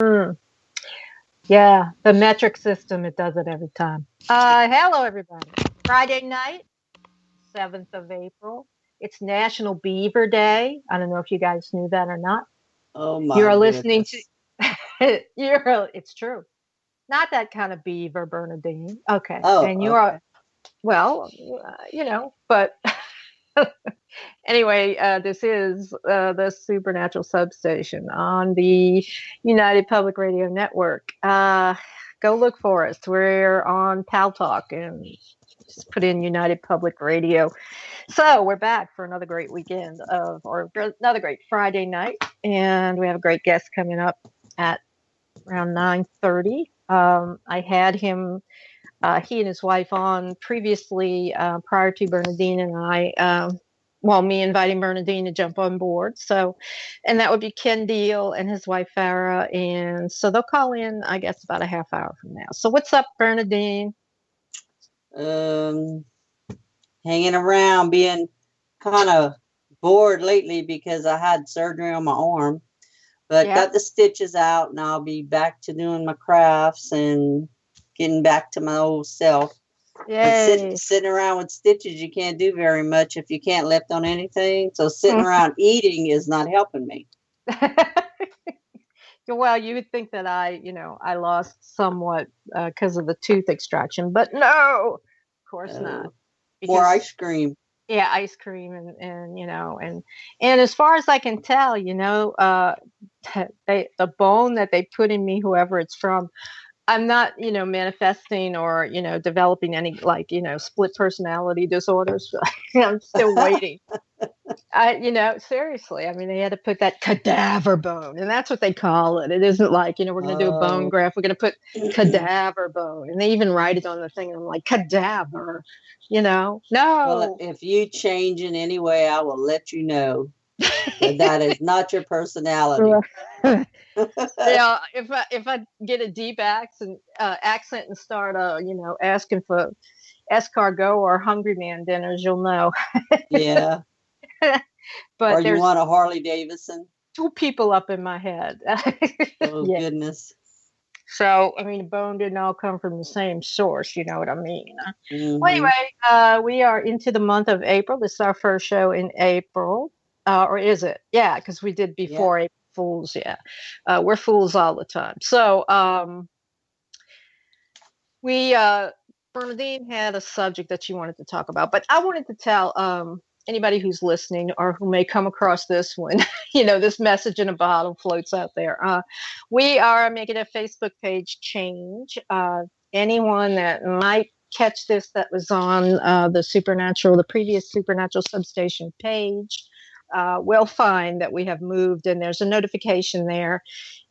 Mm, yeah, the metric system, it does it every time. Hello, everybody. Friday night, 7th of April. It's National Beaver Day. I don't know if you guys knew that or not. Oh my You're listening goodness. to, it's true. Not that kind of beaver, Bernadine. Okay. Oh, And you are, okay. well, but anyway, this is the Supernatural Substation on the United Public Radio Network. Go look for us. We're on Pal Talk and just put in United Public Radio. So we're back for another great weekend or another great Friday night, and we have a great guest coming up at around 9:30. I had him. He and his wife on previously prior to Bernadine and I. Me inviting Bernadine to jump on board. So, and that would be Ken Deal and his wife Farah. And so they'll call in, I guess, about a half hour from now. So, what's up, Bernadine? Um, Hanging around, being kind of bored lately because I had surgery on my arm, but Yeah. got the stitches out, and I'll be back to doing my crafts and getting back to my old self. But Yay. sitting around with stitches, you can't do very much if you can't lift on anything. So sitting around eating is not helping me. Well, you would think that I lost somewhat because of the tooth extraction, but no, of course not. More Because ice cream. yeah, ice cream and and as far as I can tell, the bone that they put in me, whoever it's from, I'm not, manifesting or, developing any like, split personality disorders. I'm still waiting. Seriously, I mean, they had to put that cadaver bone, and that's what they call it. It isn't like, we're going to do a bone Oh. graft. We're going to put cadaver bone, and they even write it on the thing. And I'm like, cadaver, Well, no. if you change in any way, I will let you know. But that is not your personality. If I get a deep accent and start asking for escargot or Hungry Man dinners, you'll know. Yeah. Or But you there's want a Harley Davidson? two people up in my head. Oh, Yeah. goodness. So, I mean, bone didn't all come from the same source, you know what I mean? Well, Mm-hmm. anyway, we are into the month of April. This is our first show in April. Or is it? Yeah, because we did Yep. before April Fools. Yeah. We're fools all the time. So, Bernadine had a subject that she wanted to talk about, but I wanted to tell anybody who's listening or who may come across this one, this message in a bottle floats out there. We are making a Facebook page change. Anyone that might catch this that was on the previous Supernatural Substation page, will find that we have moved and there's a notification there,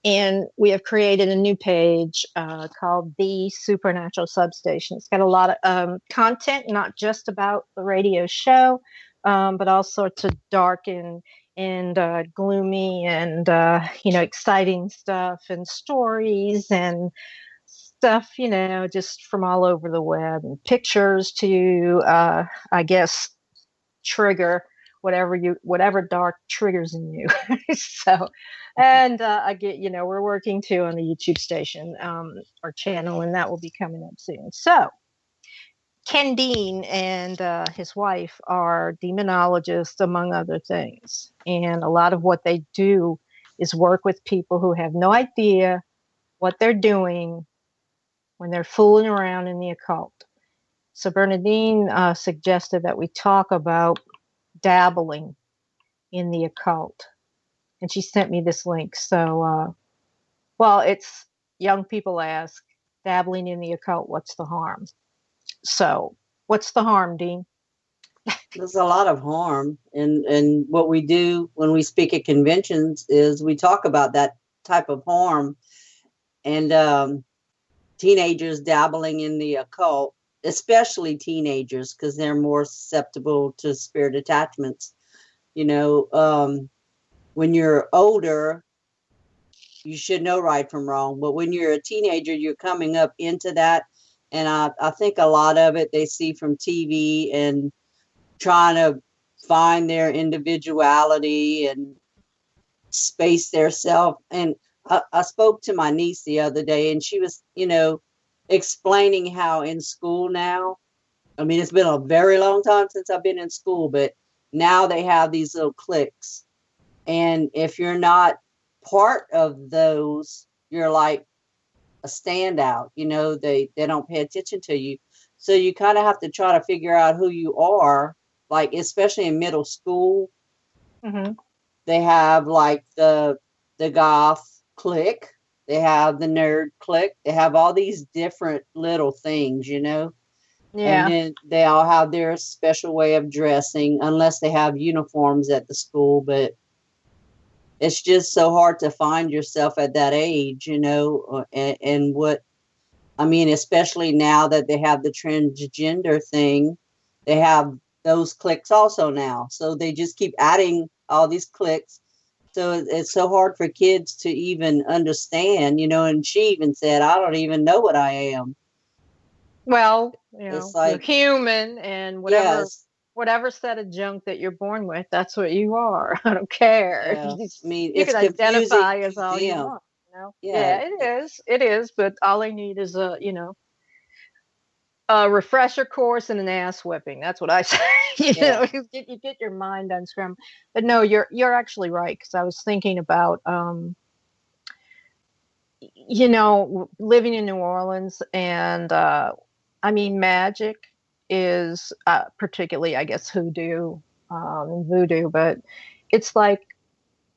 and we have created a new page called The Supernatural Substation. It's got a lot of content, not just about the radio show, but all sorts of dark and gloomy and exciting stuff and stories and stuff, just from all over the web, and pictures to I guess trigger whatever dark triggers in you. So, and I get, we're working too on the YouTube station or channel, and that will be coming up soon. So Ken Dean and his wife are demonologists, among other things, and a lot of what they do is work with people who have no idea what they're doing when they're fooling around in the occult. So Bernadine suggested that we talk about dabbling in the occult. And she sent me this link. So, it's young people ask, dabbling in the occult, what's the harm? So, what's the harm, Dean? There's a lot of harm. And what we do when we speak at conventions is we talk about that type of harm. And teenagers dabbling in the occult, especially teenagers, because they're more susceptible to spirit attachments. When you're older, you should know right from wrong. But when you're a teenager, you're coming up into that. And I think a lot of it they see from TV and trying to find their individuality and space their self. And I spoke to my niece the other day, and she was, explaining how in school now, I mean, it's been a very long time since I've been in school, but now they have these little cliques. And if you're not part of those, you're like a standout, they don't pay attention to you. So you kind of have to try to figure out who you are, like, especially in middle school. Mm-hmm. They have like the goth clique, they have the nerd clique, they have all these different little things, Yeah. and then they all have their special way of dressing, unless they have uniforms at the school. But it's just so hard to find yourself at that age, and what, I mean, especially now that they have the transgender thing, they have those cliques also now. So they just keep adding all these cliques. So it's so hard for kids to even understand, and she even said, I don't even know what I am. Well, It's you're like, human, and yes, whatever set of junk that you're born with, that's what you are. I don't care. yeah. I mean, You it's can confusing identify as to all you them. want. Yeah, Yeah, it is. It is. But all I need is a refresher course and an ass whipping. That's what I say. yeah. You get your mind unscrambled. But no, you're actually right, because I was thinking about living in New Orleans, and I mean, magic is particularly, I guess, hoodoo and voodoo, but it's like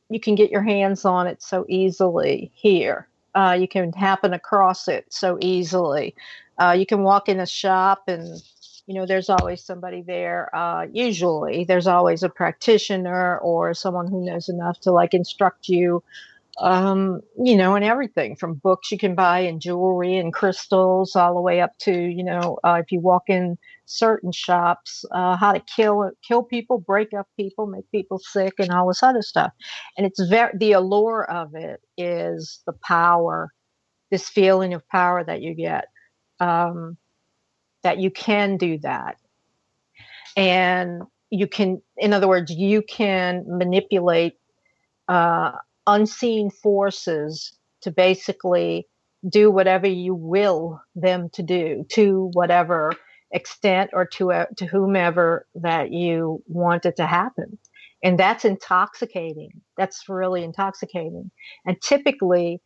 you can get your hands on it so easily here. You can happen across it so easily. You can walk in a shop, and there's always somebody there. Usually, there's always a practitioner or someone who knows enough to like instruct you, and everything from books you can buy and jewelry and crystals all the way up to, if you walk in certain shops, how to kill people, break up people, make people sick, and all this other stuff. And the allure of it is the power, this feeling of power that you get, that you can do that. And in other words, you can manipulate uh, unseen forces to basically do whatever you will them to do, to whatever extent, or to whomever that you want it to happen. And that's intoxicating. That's really intoxicating. And typically,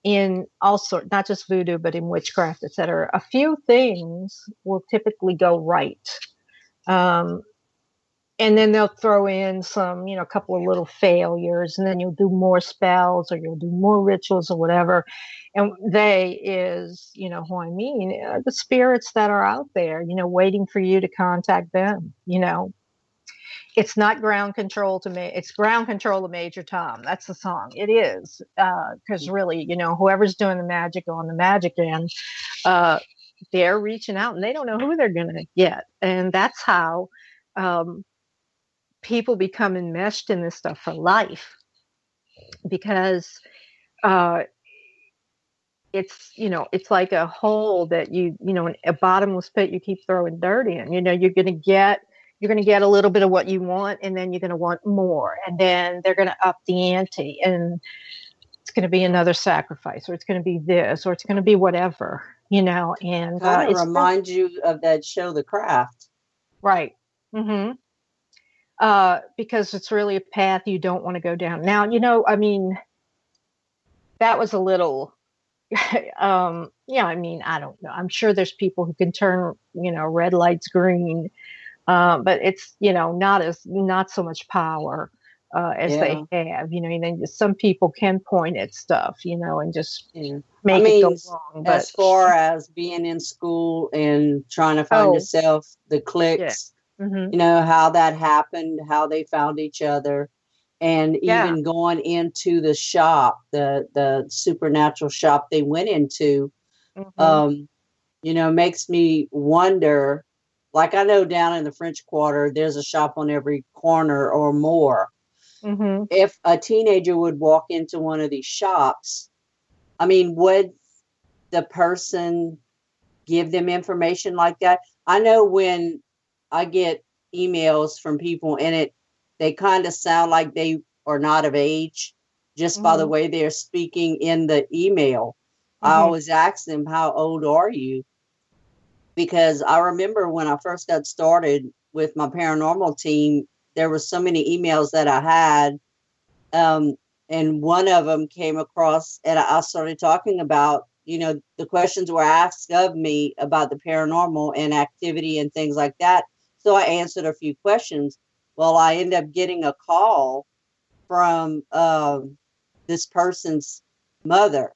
in all sorts, not just voodoo, but in witchcraft, etc., a few things will typically go right. Um, and then they'll throw in some, a couple of little failures, and then you'll do more spells, or you'll do more rituals, or whatever. And they is, who I mean, the spirits that are out there, waiting for you to contact them. It's not ground control to me. It's ground control to Major Tom. That's the song. It is, because really, whoever's doing the magic on the magic end, they're reaching out, and they don't know who they're going to get. And that's how people become enmeshed in this stuff for life, because uh, it's like a hole that a bottomless pit you keep throwing dirt in. You're going to get a little bit of what you want, and then you're going to want more, and then they're going to up the ante, and it's going to be another sacrifice, or it's going to be this, or it's going to be whatever, and Kind of it's reminds you of that show, The Craft. right. Mm-hmm. Because it's really a path you don't want to go down. Now, I mean, that was a little, yeah, I mean, I don't know. I'm sure there's people who can turn, red lights green, but it's, not so much power as Yeah. they have, and then just some people can point at stuff, and just Yeah. I make it mean, go wrong. But as far as being in school and trying to find oh, yourself, the yeah, cliques, hmm how that happened, how they found each other, and yeah, even going into the shop, the supernatural shop they went into, hmm um, makes me wonder. Like, I know down in the French Quarter, there's a shop on every corner or more. hmm If a teenager would walk into one of these shops, I mean, would the person give them information like that? I know when I get emails from people, and they kind of sound like they are not of age, just by the way they're speaking in the email. I always ask them, how old are you? Because I remember when I first got started with my paranormal team, there were so many emails that I had. And one of them came across, and I started talking about, the questions were asked of me about the paranormal and activity and things like that. So I answered a few questions. Well, I ended up getting a call from this person's mother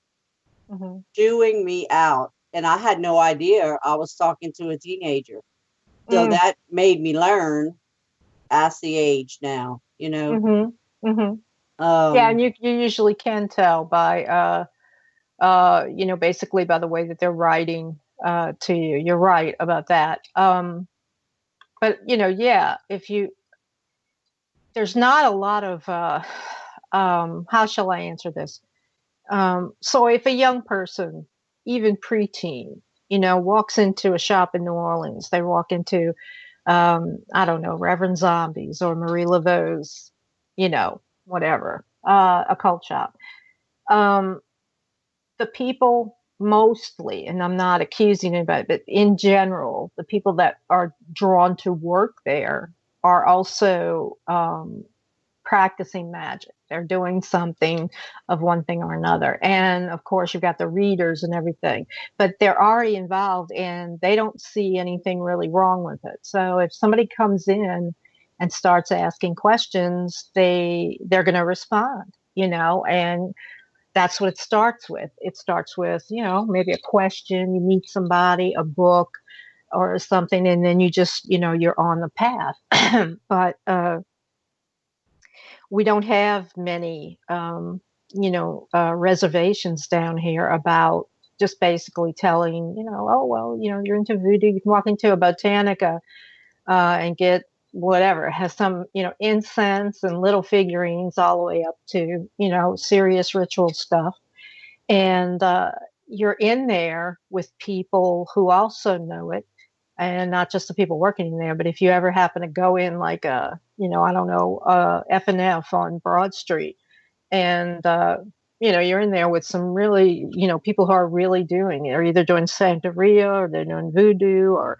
chewing me out. And I had no idea I was talking to a teenager. So that made me learn, ask the age now, Yeah, and you usually can tell by basically by the way that they're writing to you. You're right about that. But yeah, there's not a lot of how shall I answer this? So if a young person, even preteen, walks into a shop in New Orleans, they walk into I don't know, Reverend Zombies or Marie Laveau's, whatever, occult shop. The people mostly, and I'm not accusing anybody, but in general, the people that are drawn to work there are also practicing magic. They're doing something of one thing or another. And of course, you've got the readers and everything, but they're already involved and they don't see anything really wrong with it. So if somebody comes in and starts asking questions, they're going to respond, and that's what it starts with. It starts with, maybe a question, you meet somebody, a book or something, and then you just, you're on the path. But we don't have many, reservations down here about just basically telling, oh, well, you're into voodoo, you can walk into a botanica and get whatever. It has some, incense and little figurines all the way up to, serious ritual stuff. And you're in there with people who also know it, and not just the people working there. But if you ever happen to go in like I don't know, F&F on Broad Street, and you're in there with some really, people who are really doing it. They're either doing Santeria or they're doing voodoo or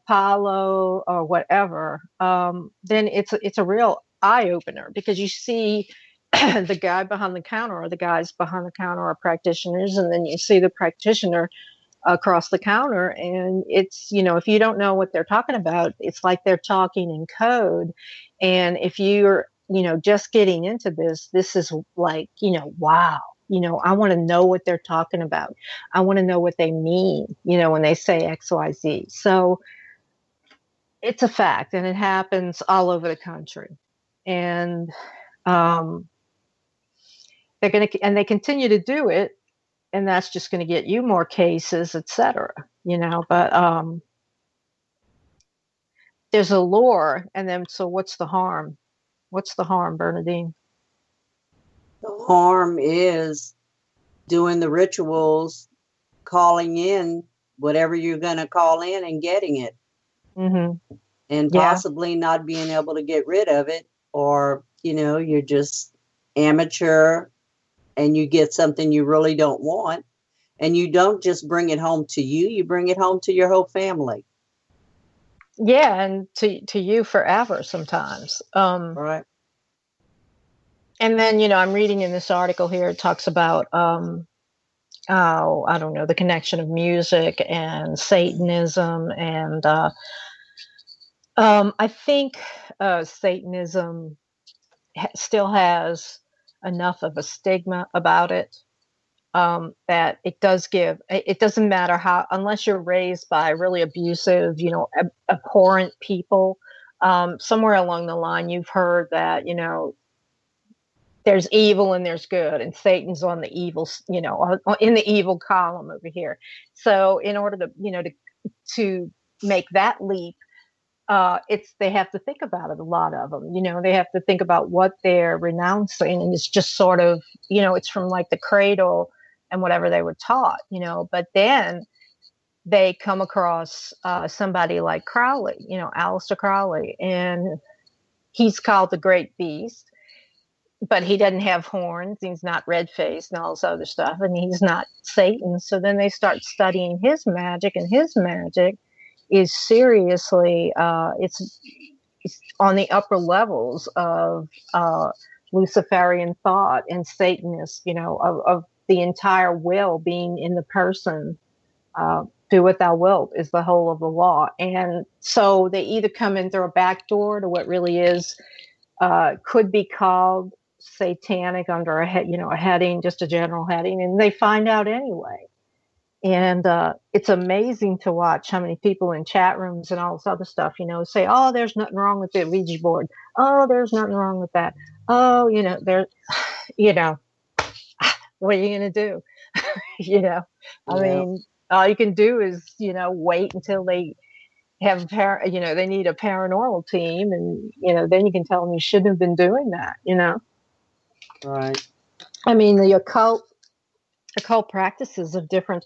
Palo or whatever. Then it's a real eye opener, because you see the guy behind the counter or the guys behind the counter are practitioners, and then you see the practitioner across the counter, and it's, if you don't know what they're talking about, it's like they're talking in code. And if you're, just getting into this is like, wow, I want to know what they're talking about. I want to know what they mean, when they say XYZ. So it's a fact, and it happens all over the country. And they continue to do it, and that's just going to get you more cases, etc. But there's a lore, and then so what's the harm? What's the harm, Bernadine? The harm is doing the rituals, calling in whatever you're going to call in and getting it, and possibly not being able to get rid of it, or you're just amateur and you get something you really don't want, and you don't just bring it home to you, you bring it home to your whole family. Yeah, and to you forever sometimes. Right. And then, I'm reading in this article here, it talks about, I don't know, the connection of music and Satanism. And I think Satanism still has enough of a stigma about it, that it doesn't matter how, unless you're raised by really abusive, abhorrent people, somewhere along the line, you've heard that, there's evil and there's good, and Satan's on the evil, in the evil column over here. So in order to make that leap, they have to think about it. A lot of them, they have to think about what they're renouncing, and it's just sort of, it's from like the cradle and whatever they were taught, but then they come across somebody like Crowley, Aleister Crowley, and he's called the Great Beast. but he doesn't have horns. He's not red-faced and all this other stuff, and he's not Satan. So then they start studying his magic, and his magic is seriously, it's on the upper levels of Luciferian thought and Satanist, of the entire will being in the person. Do what thou wilt is the whole of the law. And so they either come in through a back door to what really is, could be called satanic under a heading, just a general heading, and they find out anyway. And it's amazing to watch how many people in chat rooms and all this other stuff, say, oh, there's nothing wrong with the Ouija board. Oh, there's nothing wrong with that. Oh, there, what are you going to do? I mean, all you can do is, wait until they have, they need a paranormal team. And, then you can tell them you shouldn't have been doing that, Right. I mean, the occult practices of different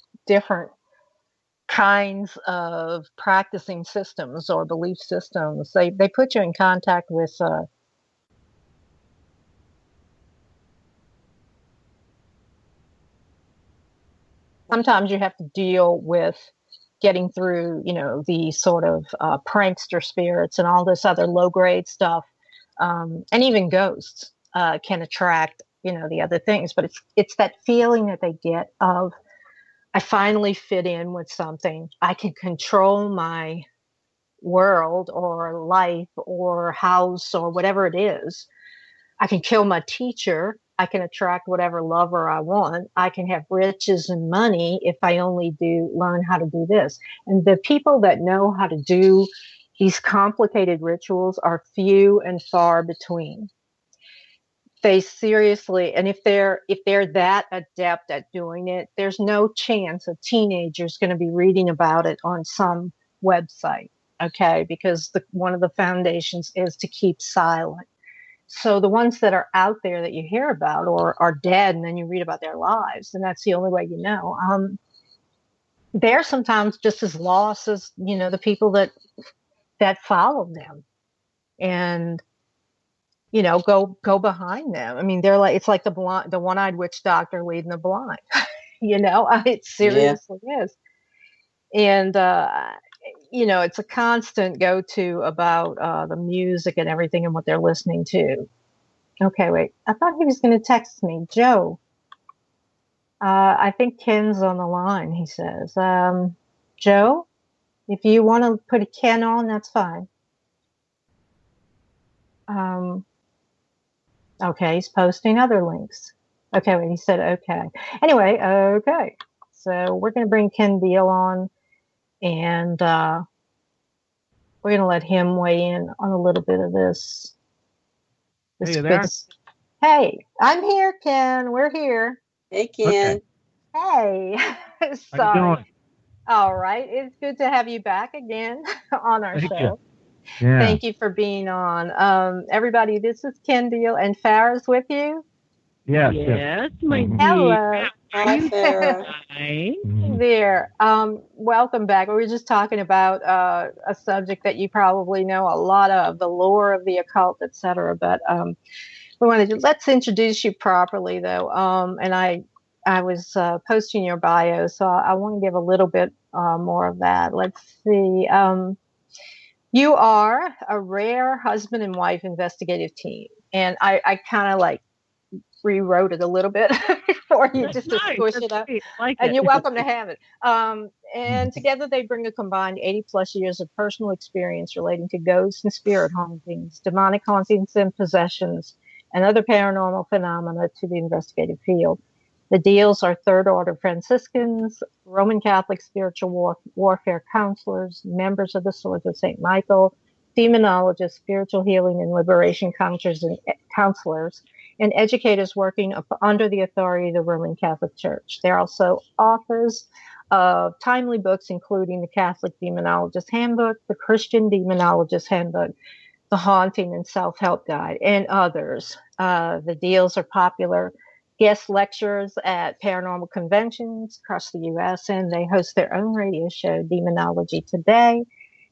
kinds of practicing systems or belief systems. They put you in contact with sometimes you have to deal with getting through, the sort of prankster spirits and all this other low grade stuff, and even ghosts can attract, the other things. But it's that feeling that they get of, I finally fit in with something. I can control my world or life or house or whatever it is. I can kill my teacher. I can attract whatever lover I want. I can have riches and money if I only learn how to do this. And the people that know how to do these complicated rituals are few and far between. They seriously, and if they're that adept at doing it, there's no chance a teenager's going to be reading about it on some website, okay? Because one of the foundations is to keep silent. So the ones that are out there that you hear about or are dead, and then you read about their lives, and that's the only way you know. They're sometimes just as lost as the people that follow them, and go behind them. I mean, they're like, it's like the one-eyed witch doctor leading the blind. It seriously is. And it's a constant go-to about the music and everything and what they're listening to. Okay, wait. I thought he was going to text me. Joe. I think Ken's on the line, he says. Joe, if you want to put a Ken on, that's fine. Okay, he's posting other links. Okay, wait, he said okay. Anyway, okay. So we're going to bring Ken Deel on, and we're going to let him weigh in on a little bit of this. Hey, you there? Hey, I'm here, Ken. We're here. Hey, Ken. Okay. Hey. Sorry. How you doing? All right. It's good to have you back again on our show. Yeah. Thank you for being on. Everybody, this is Ken Deel, and Farah's with you. Yes, my dear. Hello. Hi, Farah. Hi. There. Welcome back. We were just talking about a subject that you probably know a lot of, the lore of the occult, etc. But we wanted to let's introduce you properly, though. And I was posting your bio, so I want to give a little bit more of that. Let's see. You are a rare husband and wife investigative team, and I kind of like rewrote it a little bit for you. That's just to squish it up. And you're welcome to have it. And together they bring a combined 80 plus years of personal experience relating to ghosts and spirit hauntings, demonic hauntings and possessions, and other paranormal phenomena to the investigative field. The Deels are Third Order Franciscans, Roman Catholic spiritual warfare counselors, members of the Swords of St. Michael, demonologists, spiritual healing and liberation counselors, and educators working under the authority of the Roman Catholic Church. They're also authors of timely books, including the Catholic Demonologist Handbook, the Christian Demonologist Handbook, the Haunting and Self-Help Guide, and others. The Deels are popular guest lecturers at paranormal conventions across the U.S., and they host their own radio show, Demonology Today,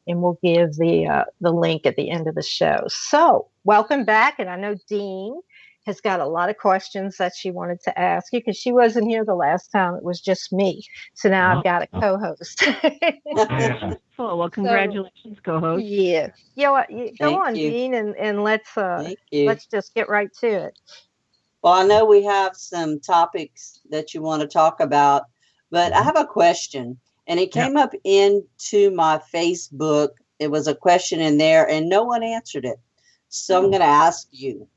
and we'll give the link at the end of the show. So welcome back, and I know Dean has got a lot of questions that she wanted to ask you because she wasn't here the last time. It was just me. So now I've got a co-host. Yeah. Oh, well, congratulations, co-host. Yeah. You know what? Go Thank on, you. Dean, and Thank you. let's just get right to it. Well, I know we have some topics that you want to talk about, but I have a question, and it came up into my Facebook. It was a question in there, and no one answered it. So I'm going to ask you.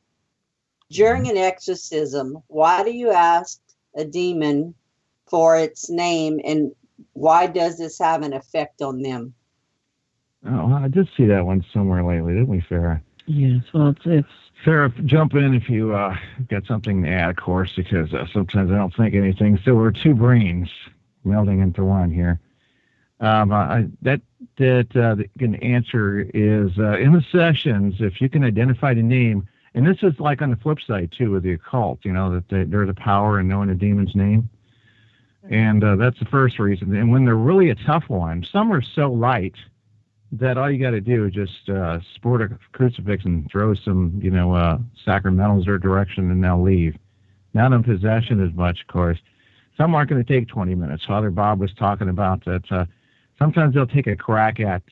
During an exorcism, why do you ask a demon for its name, and why does this have an effect on them? Oh, I did see that one somewhere lately, didn't we, Farah? Yes, well, it's Farah, jump in if you got something to add, of course, because sometimes I don't think anything. So we're two brains melding into one here. The answer is in the sessions, if you can identify the name, and this is like on the flip side, too, with the occult, that there's a power in knowing a demon's name. And that's the first reason. And when they're really a tough one, some are so light that all you got to do is just sport a crucifix and throw some, sacramentals their direction, and they'll leave. Not in possession as much, of course. Some aren't going to take 20 minutes. Father Bob was talking about that. Sometimes they'll take a crack at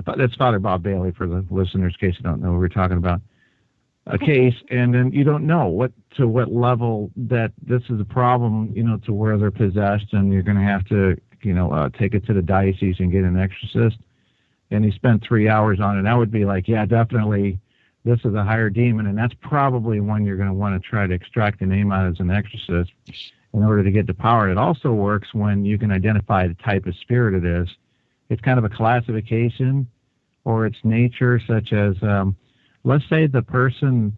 that's Father Bob Bailey for the listeners, in case you don't know what we're talking about. A case, and then you don't know what level that this is a problem, to where they're possessed, and you're going to have to, take it to the diocese and get an exorcist. And he spent 3 hours on it. And I would be like, yeah, definitely, this is a higher demon, and that's probably one you're going to want to try to extract the name out as an exorcist in order to get the power. It also works when you can identify the type of spirit it is. It's kind of a classification or its nature, such as, let's say the person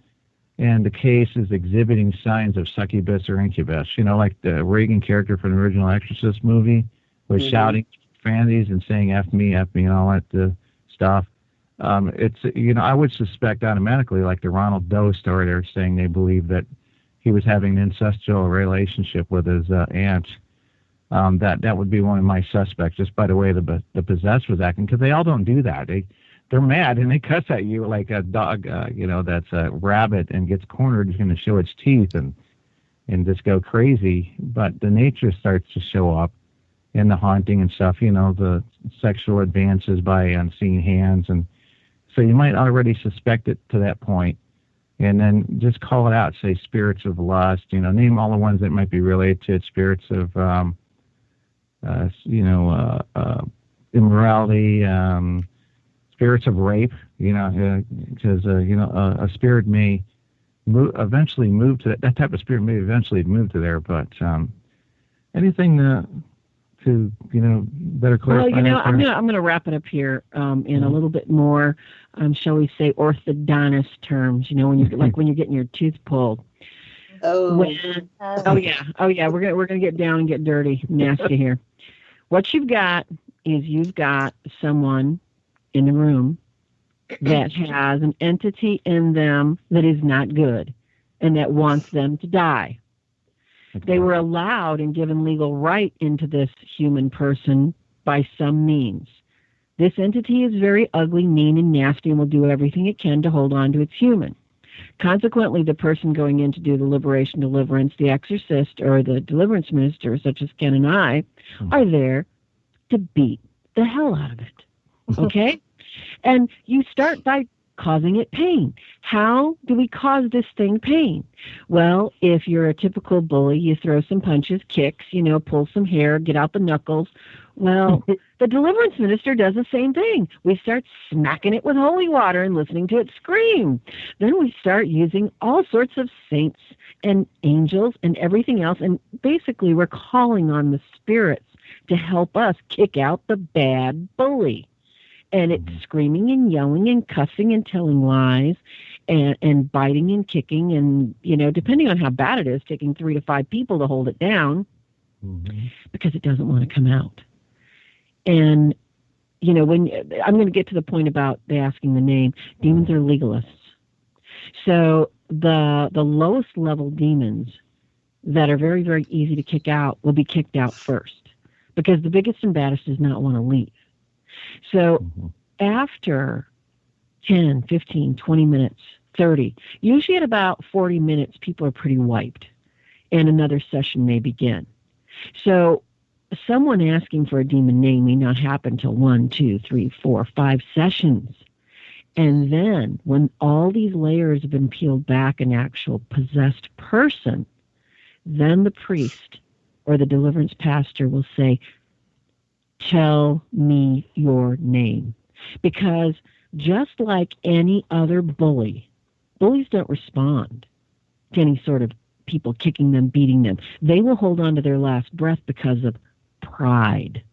and the case is exhibiting signs of succubus or incubus, like the Reagan character from the original Exorcist movie was shouting profanities and saying F me, and all that stuff. It's, I would suspect automatically, like the Ronald Doe story, they're saying they believe that he was having an incestual relationship with his aunt. That would be one of my suspects, just by the way the possessed was acting, because they all don't do that. They're mad and they cuss at you like a dog, that's a rabbit and gets cornered, is going to show its teeth and just go crazy. But the nature starts to show up in the haunting and stuff, the sexual advances by unseen hands. And so you might already suspect it to that point. And then just call it out, say spirits of lust, name all the ones that might be related to it, spirits of, immorality, spirits of rape, because, a spirit may eventually move to that type of spirit may eventually move to there, but anything to better clarify? Well, I'm gonna wrap it up here in a little bit more, shall we say, orthodontist terms. When you're getting your tooth pulled. Oh yeah. We're gonna get down and get dirty, nasty here. What you've got someone in the room that has an entity in them that is not good and that wants them to die. They were allowed and given legal right into this human person by some means. This entity is very ugly, mean, and nasty and will do everything it can to hold on to its human. Consequently, the person going in to do the liberation, deliverance, the exorcist, or the deliverance minister, such as Ken and I, are there to beat the hell out of it. Okay? And you start by causing it pain. How do we cause this thing pain? Well, if you're a typical bully, you throw some punches, kicks, pull some hair, get out the knuckles. Well, the deliverance minister does the same thing. We start smacking it with holy water and listening to it scream. Then we start using all sorts of saints and angels and everything else. And basically, we're calling on the spirits to help us kick out the bad bully. And it's screaming and yelling and cussing and telling lies and biting and kicking and, depending on how bad it is, taking 3 to 5 people to hold it down because it doesn't want to come out. And, when I'm going to get to the point about the asking the name, demons are legalists. So the lowest level demons that are very, very easy to kick out will be kicked out first because the biggest and baddest does not want to leave. So after 10, 15, 20 minutes 30. Usually at about 40 minutes, people are pretty wiped, and another session may begin. So someone asking for a demon name may not happen till 1, 2, 3, 4, 5 sessions. And then when all these layers have been peeled back, an actual possessed person, then the priest or the deliverance pastor will say, tell me your name. Because just like any other bully, bullies don't respond to any sort of people kicking them, beating them. They will hold on to their last breath because of pride.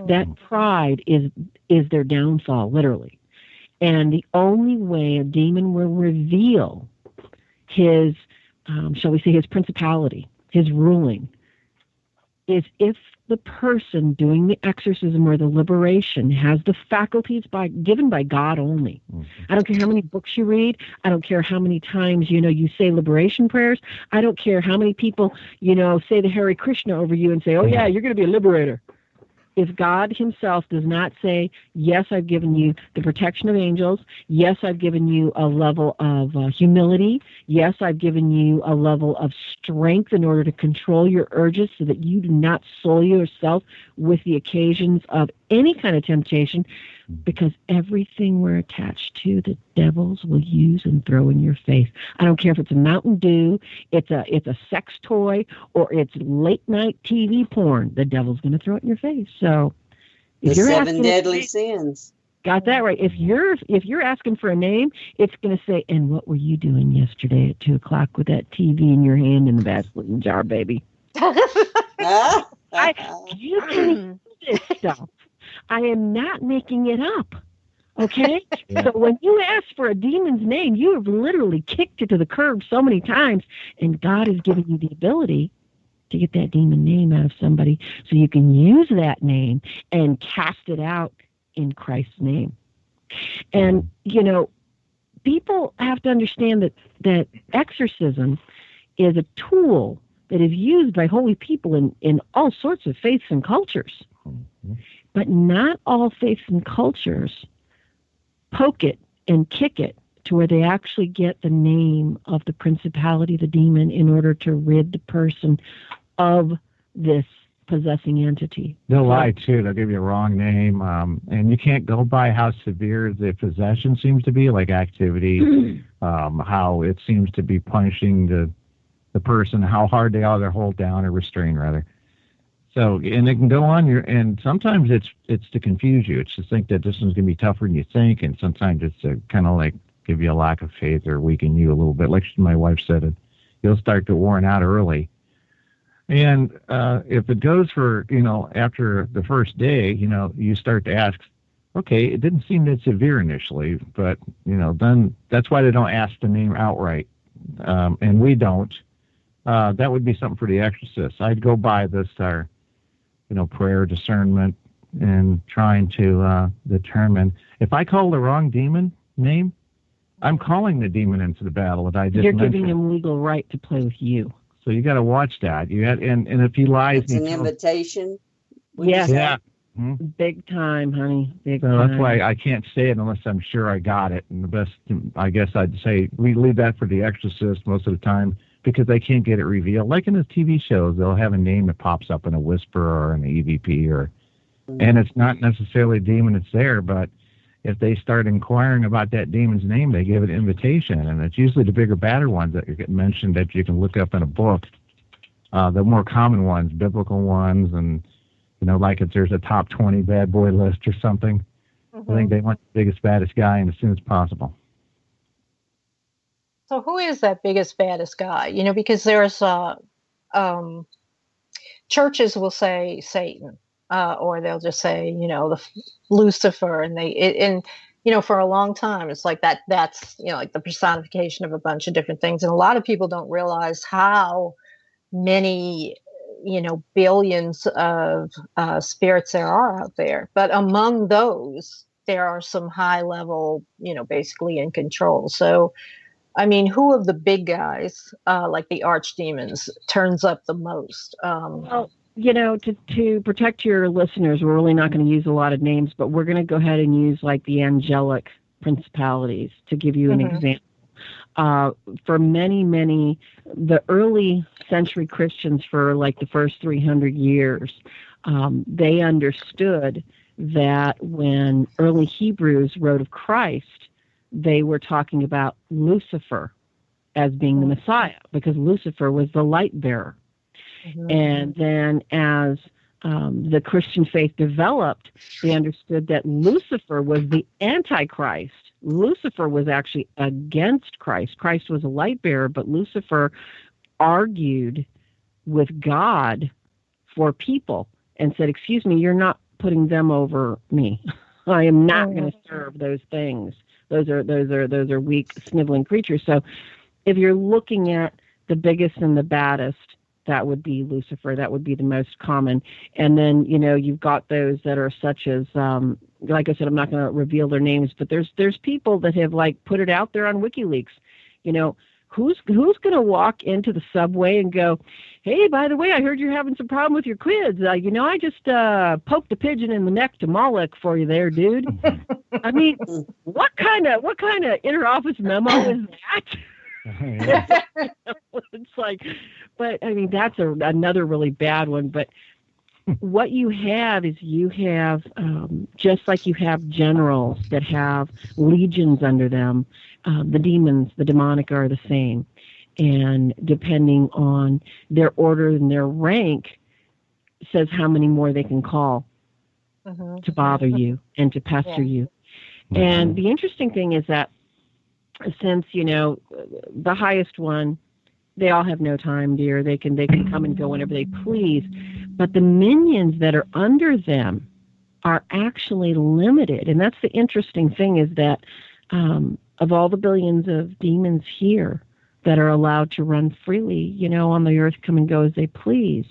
That pride is their downfall, literally. And the only way a demon will reveal his, shall we say, his principality, his ruling, is if the person doing the exorcism or the liberation has the faculties given by God only. I don't care how many books you read. I don't care how many times, you say liberation prayers. I don't care how many people, say the Hare Krishna over you and say, oh yeah, you're going to be a liberator. If God himself does not say, yes, I've given you the protection of angels, yes, I've given you a level of humility, yes, I've given you a level of strength in order to control your urges so that you do not soil yourself with the occasions of any kind of temptation, because everything we're attached to, the devils will use and throw in your face. I don't care if it's a Mountain Dew, it's a sex toy, or it's late night TV porn. The devil's going to throw it in your face. So, if the you're 7 deadly sins. Got that right. If you're asking for a name, it's going to say, "And what were you doing yesterday at 2:00 with that TV in your hand in the Vaseline jar, baby?" You can do this stuff. I am not making it up, okay? Yeah. So when you ask for a demon's name, you have literally kicked it to the curb so many times, and God has given you the ability to get that demon name out of somebody so you can use that name and cast it out in Christ's name. And, people have to understand that exorcism is a tool that is used by holy people in all sorts of faiths and cultures. Mm-hmm. But not all faiths and cultures poke it and kick it to where they actually get the name of the principality, the demon, in order to rid the person of this possessing entity. They'll lie, too. They'll give you a wrong name. And you can't go by how severe the possession seems to be, like activity, how it seems to be punishing the person, how hard they are to hold down or restrain, rather. So, and it can go on, and sometimes it's to confuse you. It's to think that this one's going to be tougher than you think, and sometimes it's to kind of like give you a lack of faith or weaken you a little bit. Like my wife said, you'll start to worn out early. And if it goes for, after the first day, you start to ask, okay, it didn't seem that severe initially, but, then that's why they don't ask the name outright. And we don't. That would be something for the exorcist. I'd go by this, prayer, discernment, and trying to determine. If I call the wrong demon name, I'm calling the demon into the battle that I just mentioned. You're giving him legal right to play with you. So you got to watch that. And if he lies, it's an invitation. Yes. Yeah. Big time, honey. Big so time. That's why I can't say it unless I'm sure I got it. And the best, I guess I'd say, we leave that for the exorcist most of the time, because they can't get it revealed. Like in the TV shows, they'll have a name that pops up in a whisper or an EVP, and it's not necessarily a demon that's there, but if they start inquiring about that demon's name, they give it an invitation, and it's usually the bigger, badder ones that get mentioned that you can look up in a book, the more common ones, biblical ones, and, like if there's a top 20 bad boy list or something, I think they want the biggest, baddest guy in as soon as possible. So who is that biggest, baddest guy? Because there's churches will say Satan, or they'll just say, the Lucifer, and for a long time it's like that. That's like the personification of a bunch of different things, and a lot of people don't realize how many billions of spirits there are out there. But among those, there are some high level, basically in control. So. I mean, who of the big guys, like the archdemons, turns up the most? Well, to protect your listeners, we're really not going to use a lot of names, but we're going to go ahead and use like the angelic principalities to give you an example. for many, the early century Christians for like the first 300 years, they understood that when early Hebrews wrote of Christ, they were talking about Lucifer as being the Messiah, because Lucifer was the light bearer. Mm-hmm. And then as the Christian faith developed, they understood that Lucifer was the Antichrist. Lucifer was actually against Christ. Christ was a light bearer, but Lucifer argued with God for people and said, excuse me, you're not putting them over me. I am not going to serve those things. Those are weak, sniveling creatures. So if you're looking at the biggest and the baddest, that would be Lucifer. That would be the most common. And then, you've got those that are such as, like I said, I'm not going to reveal their names, but there's people that have like put it out there on WikiLeaks. Who's going to walk into the subway and go, hey, by the way, I heard you're having some problem with your quids. I just poked a pigeon in the neck to Moloch for you there, dude. I mean, what kind of interoffice memo is that? It's like, but I mean, that's another really bad one. But what you have is just like you have generals that have legions under them, the demons, the demonic are the same. And depending on their order and their rank says how many more they can call to bother you and to pester you. And the interesting thing is that since, the highest one, they all have no time, dear. They can come and go whenever they please. But the minions that are under them are actually limited. And that's the interesting thing, is that of all the billions of demons here that are allowed to run freely, on the earth, come and go as they please,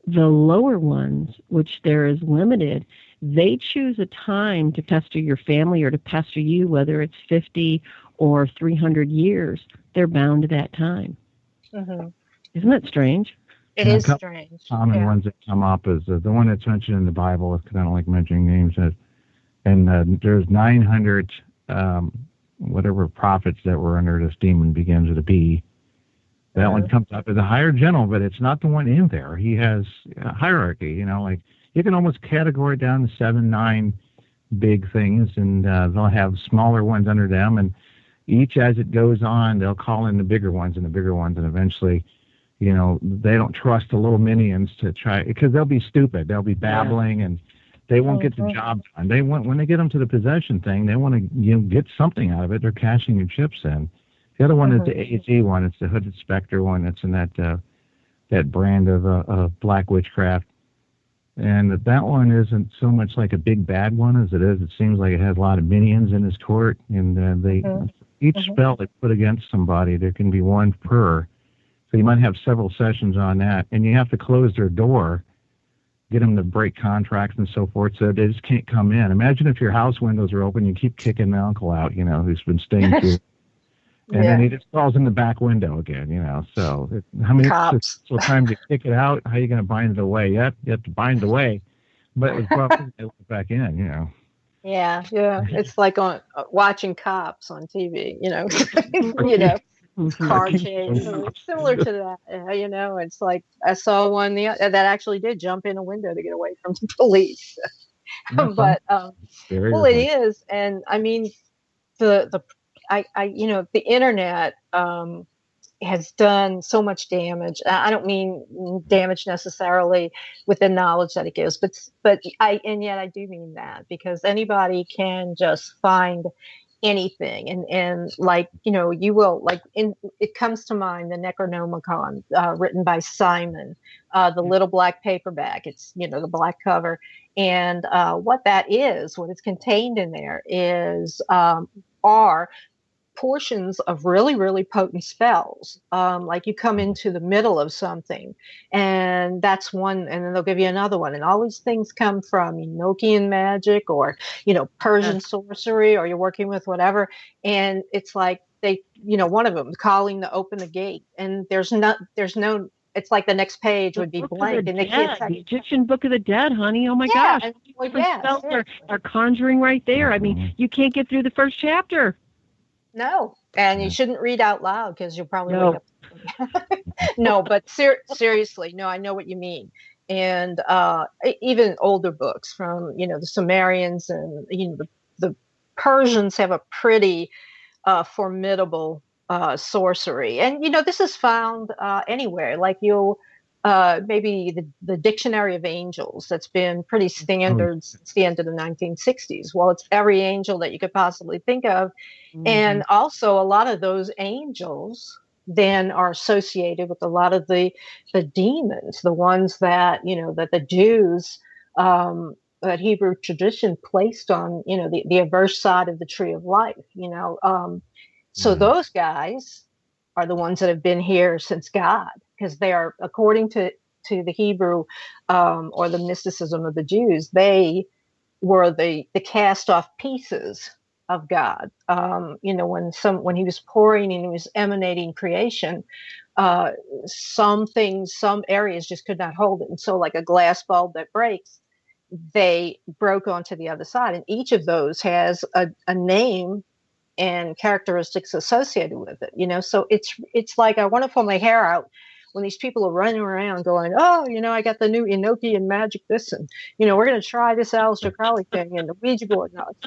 the lower ones, which there is limited, they choose a time to pester your family or to pester you, whether it's 50 or 300 years, they're bound to that time. Mm-hmm. Isn't that strange? It is strange. Common ones that come up is the one that's mentioned in the Bible. I don't like mentioning names. And there's 900 whatever prophets that were under this demon, begins with a B. That one comes up as a higher general, but it's not the one in there. He has a hierarchy. Like you can almost categorize it down to 7, 9 big things, and they'll have smaller ones under them, and each as it goes on, they'll call in the bigger ones, and eventually, they don't trust the little minions to try, because they'll be stupid. They'll be babbling, and they won't get the job done. They want, when they get them to the possession thing, they want to get something out of it. They're cashing your chips in. The other one is the AZ one. It's the Hooded Spectre one. It's in that brand of black witchcraft. And that one isn't so much like a big bad one as it is. It seems like it has a lot of minions in his court, and each spell they put against somebody, there can be one per. So you might have several sessions on that, and you have to close their door, get them to break contracts and so forth, so they just can't come in. Imagine if your house windows are open, you keep kicking the uncle out, who's been staying through. And then he just falls in the back window again, So how many time to kick it out? How are you going to bind it away? You have to bind it away, but it's probably let back in, Yeah. It's like watching Cops on TV, car chase. It's similar to that, It's like I saw one that actually did jump in a window to get away from the police. But it is, and I mean the internet has done so much damage. I don't mean damage necessarily with the knowledge that it gives, but I do mean that, because anybody can just find anything, and like you will, like it comes to mind the Necronomicon written by Simon, the little black paperback. It's the black cover, and what is contained in there is are portions of really, really potent spells. Like you come into the middle of something, and that's one, and then they'll give you another one. And all these things come from Enochian magic, or, Persian sorcery, or you're working with whatever. And it's like they, one of them calling to open the gate, and there's no, it's like the next page would be blank, and they can't. The Egyptian Book of the Dead, honey. Oh my gosh. Spells are conjuring right there. I mean, you can't get through the first chapter. No, And you shouldn't read out loud because you'll probably No. wake up. No, but seriously, no, I know what you mean. And even older books from, the Sumerians and, the Persians have a pretty formidable sorcery. And, this is found anywhere. Like you'll maybe the Dictionary of Angels that's been pretty standard since the end of the 1960s. Well, it's every angel that you could possibly think of. Mm-hmm. And also a lot of those angels then are associated with a lot of the demons, the ones that, that the Jews, that Hebrew tradition placed on, the adverse side of the tree of life, So those guys are the ones that have been here since God, because they are, according to the Hebrew or the mysticism of the Jews, they were the cast off pieces of God. When he was pouring and he was emanating creation, some things, some areas just could not hold it. And so like a glass bulb that breaks, they broke onto the other side. And each of those has a name and characteristics associated with it, so it's like I want to pull my hair out when these people are running around going, oh, I got the new Enochian magic this, and we're going to try this Aleister Crowley thing and the Ouija board. No, it's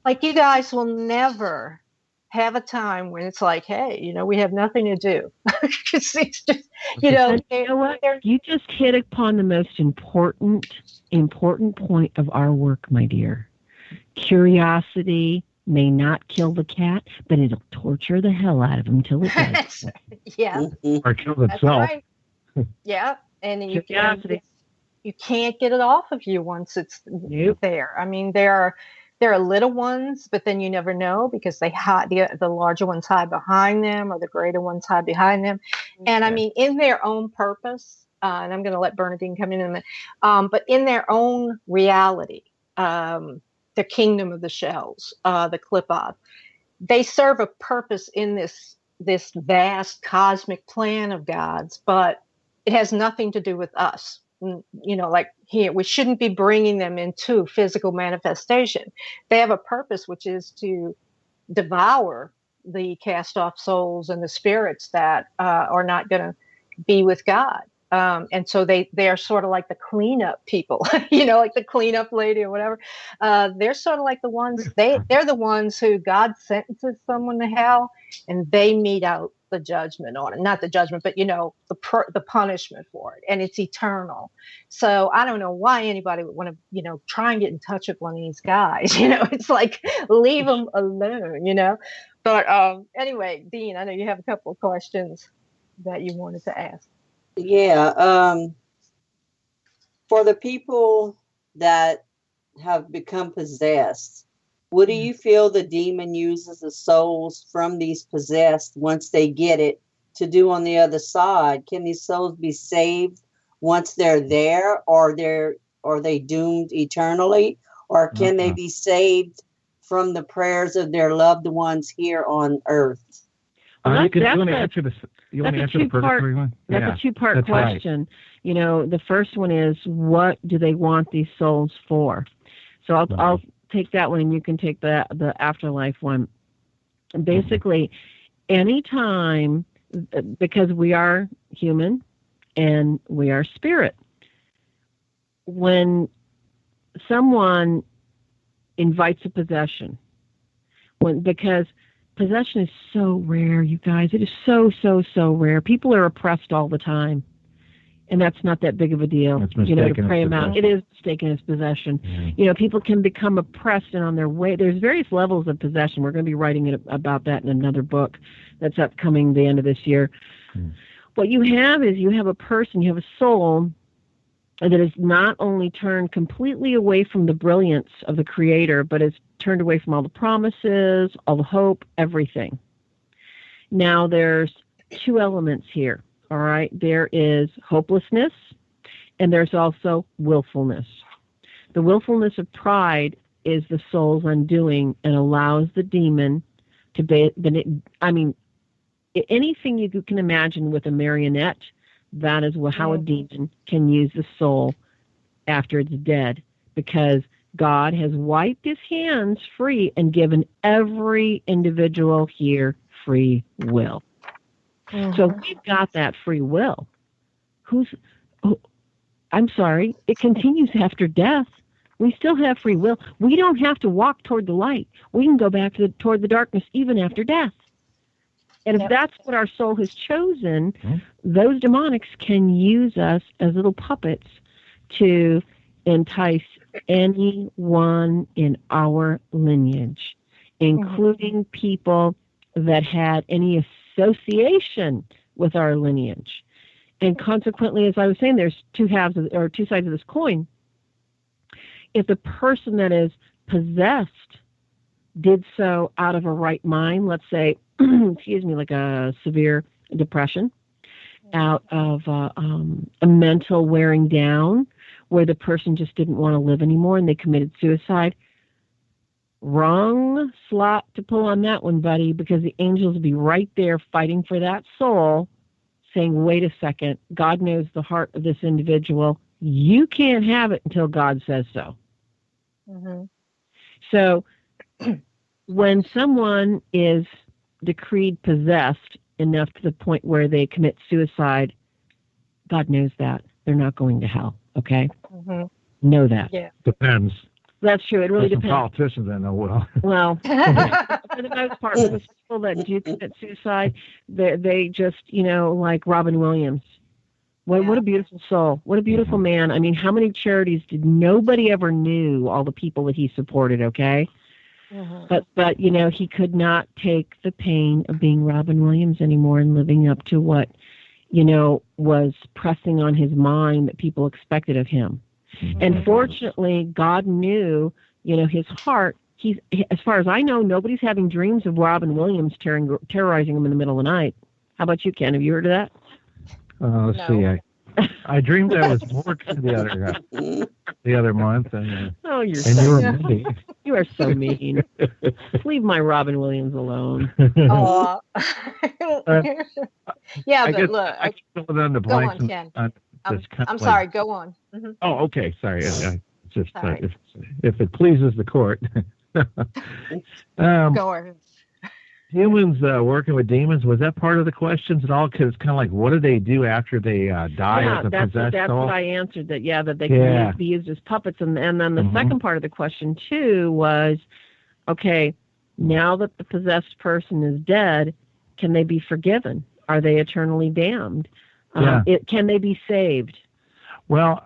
like you guys will never have a time when it's like, hey, we have nothing to do. It's just, you know what? You just hit upon the most important point of our work, my dear. Curiosity may not kill the cat, but it'll torture the hell out of him till it does. Yeah. Or kill itself. Right. Yeah. And you can't get it off of you once it's there. I mean, there are little ones, but then you never know because they hide, the larger ones hide behind them or the greater ones hide behind them. And I mean, in their own purpose, and I'm going to let Bernadine come in a minute, but in their own reality, the kingdom of the shells, the Qliphoth, they serve a purpose in this vast cosmic plan of God's, but it has nothing to do with us. Like here, we shouldn't be bringing them into physical manifestation. They have a purpose, which is to devour the cast off souls and the spirits that are not going to be with God. And so they are sort of like the cleanup people, like the cleanup lady or whatever. They're sort of like the ones, they're the ones who God sentences someone to hell and they mete out the judgment on it. Not the judgment, but, the punishment for it. And it's eternal. So I don't know why anybody would want to, try and get in touch with one of these guys. It's like, leave them alone, But anyway, Dean, I know you have a couple of questions that you wanted to ask. Yeah. For the people that have become possessed, what do you feel the demon uses the souls from these possessed once they get it to do on the other side? Can these souls be saved once they're there, or are they doomed eternally? Or can they be saved from the prayers of their loved ones here on earth? You want to answer the purgatory one? That's a two-part question. Right. The first one is, what do they want these souls for? So I'll take that one, and you can take the afterlife one. Basically, anytime, because we are human and we are spirit, when someone invites a possession, because possession is so rare, you guys. It is so, so, so rare. People are oppressed all the time. And that's not that big of a deal, to pray them out. It is mistaken as possession. Yeah. People can become oppressed and on their way. There's various levels of possession. We're going to be writing about that in another book that's upcoming the end of this year. What you have is you have a person, you have a soul that is not only turned completely away from the brilliance of the Creator, but is turned away from all the promises, all the hope, everything. Now, there's two elements here, all right? There is hopelessness, and there's also willfulness. The willfulness of pride is the soul's undoing and allows the demon to be, anything you can imagine with a marionette, that is how a demon can use the soul after it's dead, because God has wiped his hands free and given every individual here free will. So we've got that free will. I'm sorry, it continues after death. We still have free will. We don't have to walk toward the light. We can go back toward the darkness even after death. And if that's what our soul has chosen, those demonics can use us as little puppets to entice anyone in our lineage, including people that had any association with our lineage. And consequently, as I was saying, there's two sides of this coin. If the person that is possessed did so out of a right mind, let's say, like a severe depression, out of a mental wearing down, where the person just didn't want to live anymore and they committed suicide, wrong slot to pull on that one, buddy, because the angels will be right there fighting for that soul, saying, wait a second, God knows the heart of this individual. You can't have it until God says so. So when someone is decreed possessed enough to the point where they commit suicide, God knows that. They're not going to hell, okay? Know that. Yeah. Depends. That's true. It really depends. Politicians I know well. Well, for the most part, most people that do commit suicide, they just, like Robin Williams. What a beautiful soul. What a beautiful man. I mean, how many charities did nobody ever knew all the people that he supported, okay? But he could not take the pain of being Robin Williams anymore and living up to what, was pressing on his mind that people expected of him. And fortunately, God knew, his heart. As far as I know, nobody's having dreams of Robin Williams terrorizing him in the middle of the night. How about you, Ken? Have you heard of that? Let's see. I dreamed I was working the other month. You are so mean. Leave my Robin Williams alone. Yeah, but look. I can fill it on the go blanks. on, Ken. I'm sorry. Go on. Oh, okay. Sorry. Just if it pleases the court. Go on. Humans working with demons, was that part of the questions at all? Because it's kind of like, what do they do after they die as a possessed that's soul? what I answered, that they can be used as puppets. And then the second part of the question, too, was, okay, now that the possessed person is dead, can they be forgiven? Are they eternally damned? Can they be saved? Well,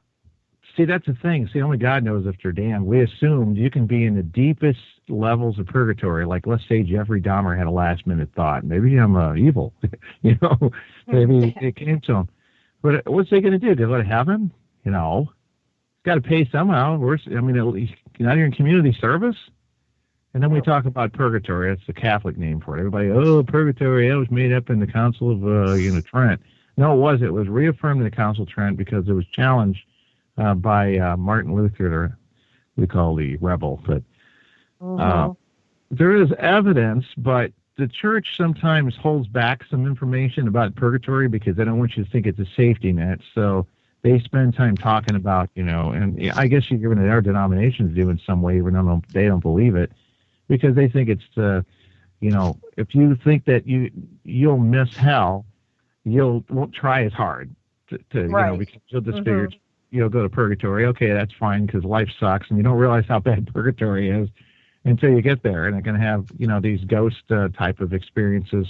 see, that's the thing. See, only God knows if they're damned. We assumed you can be in the deepest levels of purgatory. Like, let's say Jeffrey Dahmer had a last-minute thought. Maybe I'm evil. Maybe it came to him. But what's they going to do? They let it happen? Got to pay somehow. At least not even community service. And then we talk about purgatory. That's the Catholic name for it. Everybody, purgatory, that was made up in the Council of Trent. No, it was. It was reaffirmed in the Council of Trent because it was challenged by Martin Luther, we call the rebel. But there is evidence, but the church sometimes holds back some information about purgatory because they don't want you to think it's a safety net. So they spend time talking about, and I guess you're giving it our denominations do in some way, even though they don't believe it, because they think it's if you think that you'll miss hell, won't try as hard to because you'll just figure go to purgatory. Okay, that's fine because life sucks, and you don't realize how bad purgatory is until you get there, and it can have these ghost type of experiences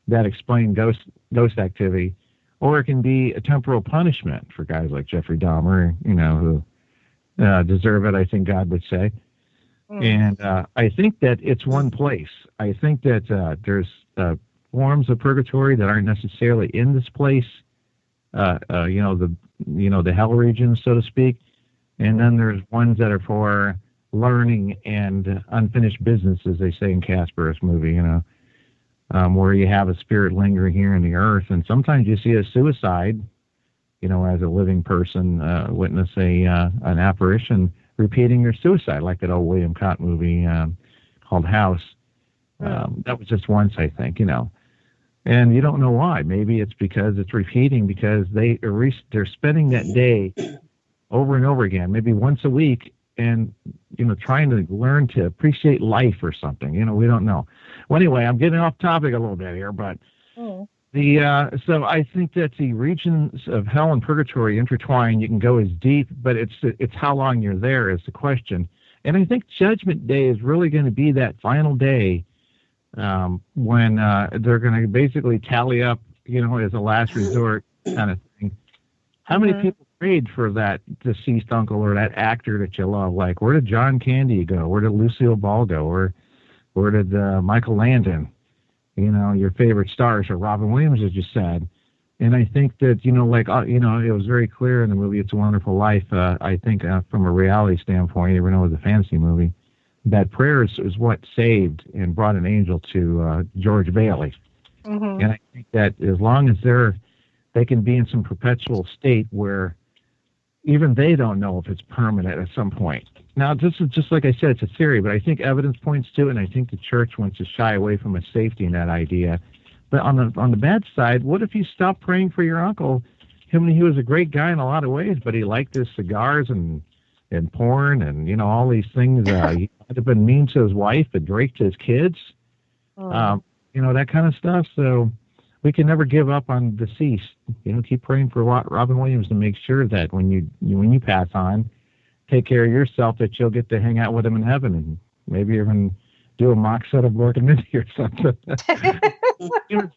that explain ghost activity, or it can be a temporal punishment for guys like Jeffrey Dahmer, who deserve it. I think God would say. And I think that it's one place. I think that there's forms of purgatory that aren't necessarily in this place, the hell region, so to speak. And then there's ones that are for learning and unfinished business, as they say in Casper's movie, where you have a spirit lingering here in the earth. And sometimes you see a suicide, as a living person witness an apparition repeating their suicide, like that old William Cott movie called House. That was just once, I think, And you don't know why. Maybe it's because it's repeating because they're spending that day over and over again, maybe once a week, and, trying to learn to appreciate life or something. We don't know. Well, anyway, I'm getting off topic a little bit here, but so I think that the regions of hell and purgatory intertwine. You can go as deep, but it's how long you're there is the question. And I think Judgment Day is really going to be that final day when they're going to basically tally up, as a last resort kind of thing. How many people prayed for that deceased uncle or that actor that you love? Like, where did John Candy go? Where did Lucille Ball go? Where did Michael Landon, your favorite stars, or Robin Williams, as you said? And I think that, it was very clear in the movie It's a Wonderful Life, I think from a reality standpoint, even though it was a fantasy movie, that prayer is what saved and brought an angel to George Bailey. And I think that as long as they can be in some perpetual state where even they don't know if it's permanent at some point. Now, this is just like I said, it's a theory, but I think evidence points to it, and I think the church wants to shy away from a safety net idea. But on the bad side, what if you stop praying for your uncle? He was a great guy in a lot of ways, but he liked his cigars and porn and, all these things. He might have been mean to his wife and Drake to his kids, that kind of stuff. So we can never give up on deceased. Keep praying for Robin Williams to make sure that when you pass on, take care of yourself, that you'll get to hang out with him in heaven and maybe even do a mock set of Mork and Mindy or something.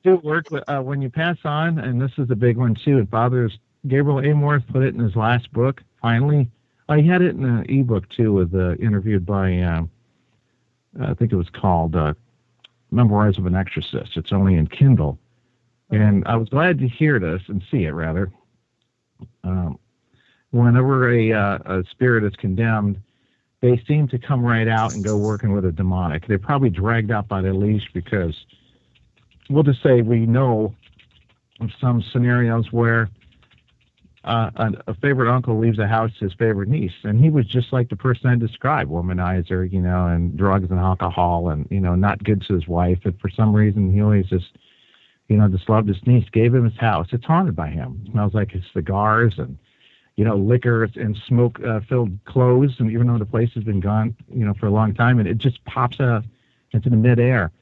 Do work when you pass on, and this is the big one too. And Father Gabriel Amorth put it in his last book. Finally, he had it in an ebook too, with interviewed by I think it was called Memoirs of an Exorcist. It's only in Kindle. And I was glad to hear this and see it, rather. Whenever a spirit is condemned, they seem to come right out and go working with a demonic. They're probably dragged out by the leash because, we'll just say we know of some scenarios where a favorite uncle leaves a house to his favorite niece, and he was just like the person I described, womanizer, and drugs and alcohol and, not good to his wife. And for some reason, he always just loved his niece, gave him his house. It's haunted by him. It smells like his cigars and, liquor and smoke-filled clothes. And even though the place has been gone, for a long time, and it just pops out into the midair.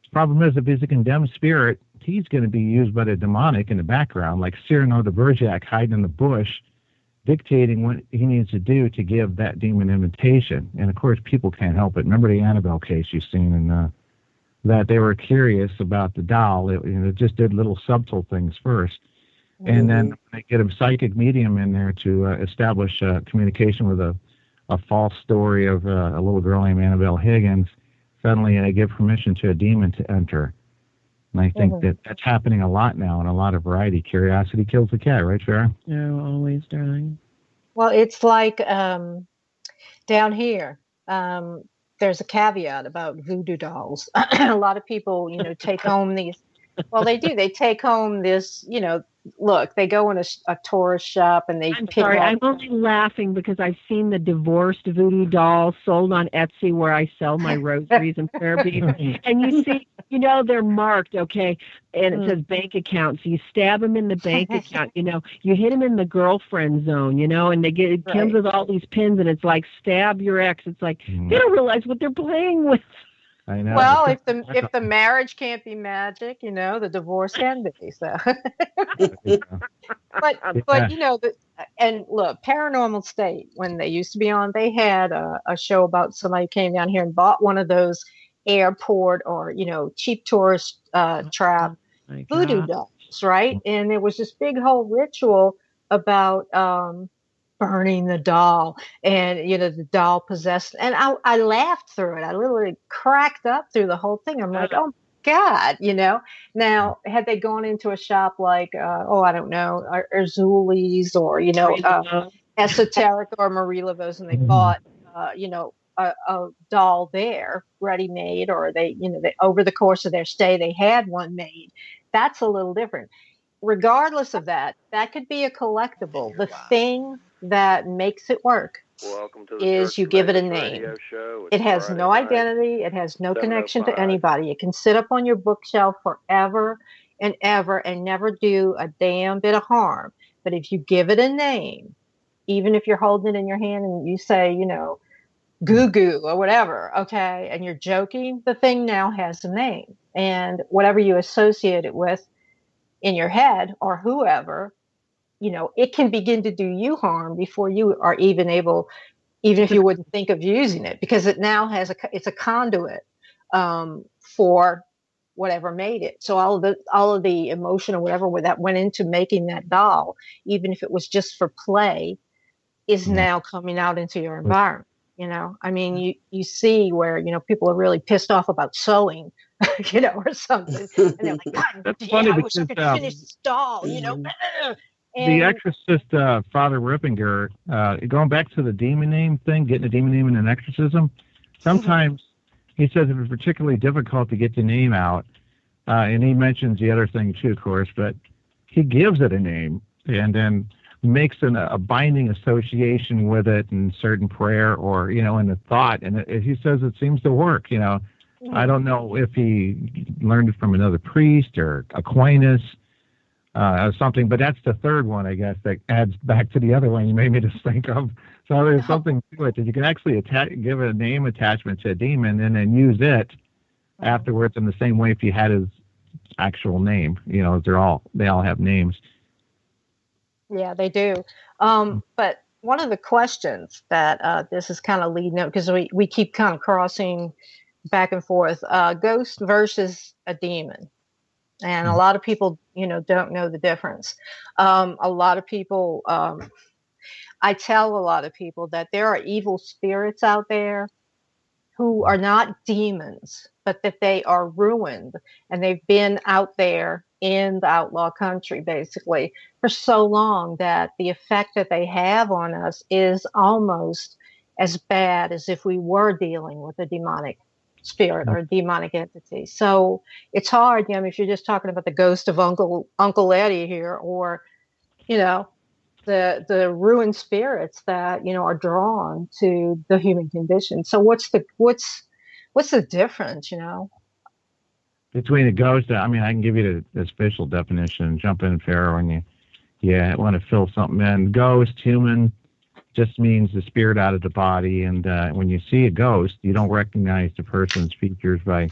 The problem is, if he's a condemned spirit, he's going to be used by the demonic in the background, like Cyrano de Bergerac hiding in the bush, dictating what he needs to do to give that demon invitation. And, of course, people can't help it. Remember the Annabelle case you've seen in that they were curious about the doll. It just did little subtle things first. And then they get a psychic medium in there to establish communication with a false story of a little girl named Annabelle Higgins. Suddenly they give permission to a demon to enter. And I think that's happening a lot now in a lot of variety. Curiosity kills the cat, right, Farah? Yeah, always, darling. Well, it's like down here. There's a caveat about voodoo dolls. A lot of people, take home these. Well, they do. They take home this, look, they go in a tourist shop and they pick sorry, up. I'm only laughing because I've seen the divorced voodoo dolls sold on Etsy where I sell my rosaries and prayer beads. And you see, they're marked, okay, and it says bank account. So you stab them in the bank account, you hit them in the girlfriend zone, and it comes with all these pins and it's like stab your ex. It's like they don't realize what they're playing with. I know. Well, if the marriage can't be magic, the divorce can be. So, but and look, Paranormal State, when they used to be on, they had a show about somebody came down here and bought one of those airport or cheap tourist trap voodoo dolls, right? And there was this big whole ritual about burning the doll, and the doll possessed, and I laughed through it. I literally cracked up through the whole thing. I'm like, oh God, now had they gone into a shop like I don't know, Erzuli's or Esoteric or Marie Laveau's, and they bought a doll there ready made, or they over the course of their stay they had one made, that's a little different. Regardless of that could be a collectible. The thing that makes it work is you give it a name. It has no identity. It has no connection to anybody. It can sit up on your bookshelf forever and ever and never do a damn bit of harm. But if you give it a name, even if you're holding it in your hand and you say, goo goo or whatever, okay, and you're joking, the thing now has a name. And whatever you associate it with in your head or whoever, it can begin to do you harm before you are even able, even if you wouldn't think of using it, because it now it's a conduit for whatever made it. So all of the emotion or whatever that went into making that doll, even if it was just for play, is now coming out into your environment. I mean, you see where, people are really pissed off about sewing, or something. And they're like, God, That's funny I wish I because could finish this doll, the Exorcist, Father Rippinger, going back to the demon name thing, getting a demon name in an exorcism, sometimes he says if it's particularly difficult to get the name out, and he mentions the other thing too, of course, but he gives it a name and then makes a binding association with it in certain prayer or, in a thought. And he says it seems to work, I don't know if he learned it from another priest or Aquinas or something, but that's the third one, I guess, that adds back to the other one you made me just think of. So there's something to it that you can actually give it a name attachment to a demon and then use it afterwards in the same way if you had his actual name. They all have names. Yeah, they do. But one of the questions that this is kind of leading up, because we keep kind of crossing back and forth, ghost versus a demon. And a lot of people, don't know the difference. A lot of people, I tell a lot of people that there are evil spirits out there who are not demons, but that they are ruined, and they've been out there in the outlaw country basically for so long that the effect that they have on us is almost as bad as if we were dealing with a demonic spirit or a demonic entity. So it's hard, if you're just talking about the ghost of Uncle Eddie here, or the ruined spirits that are drawn to the human condition. So what's the difference, between a ghost? I mean, I can give you the official definition. Jump in, Farah, when you want to fill something in. Ghost, human, just means the spirit out of the body. And when you see a ghost, you don't recognize the person's features by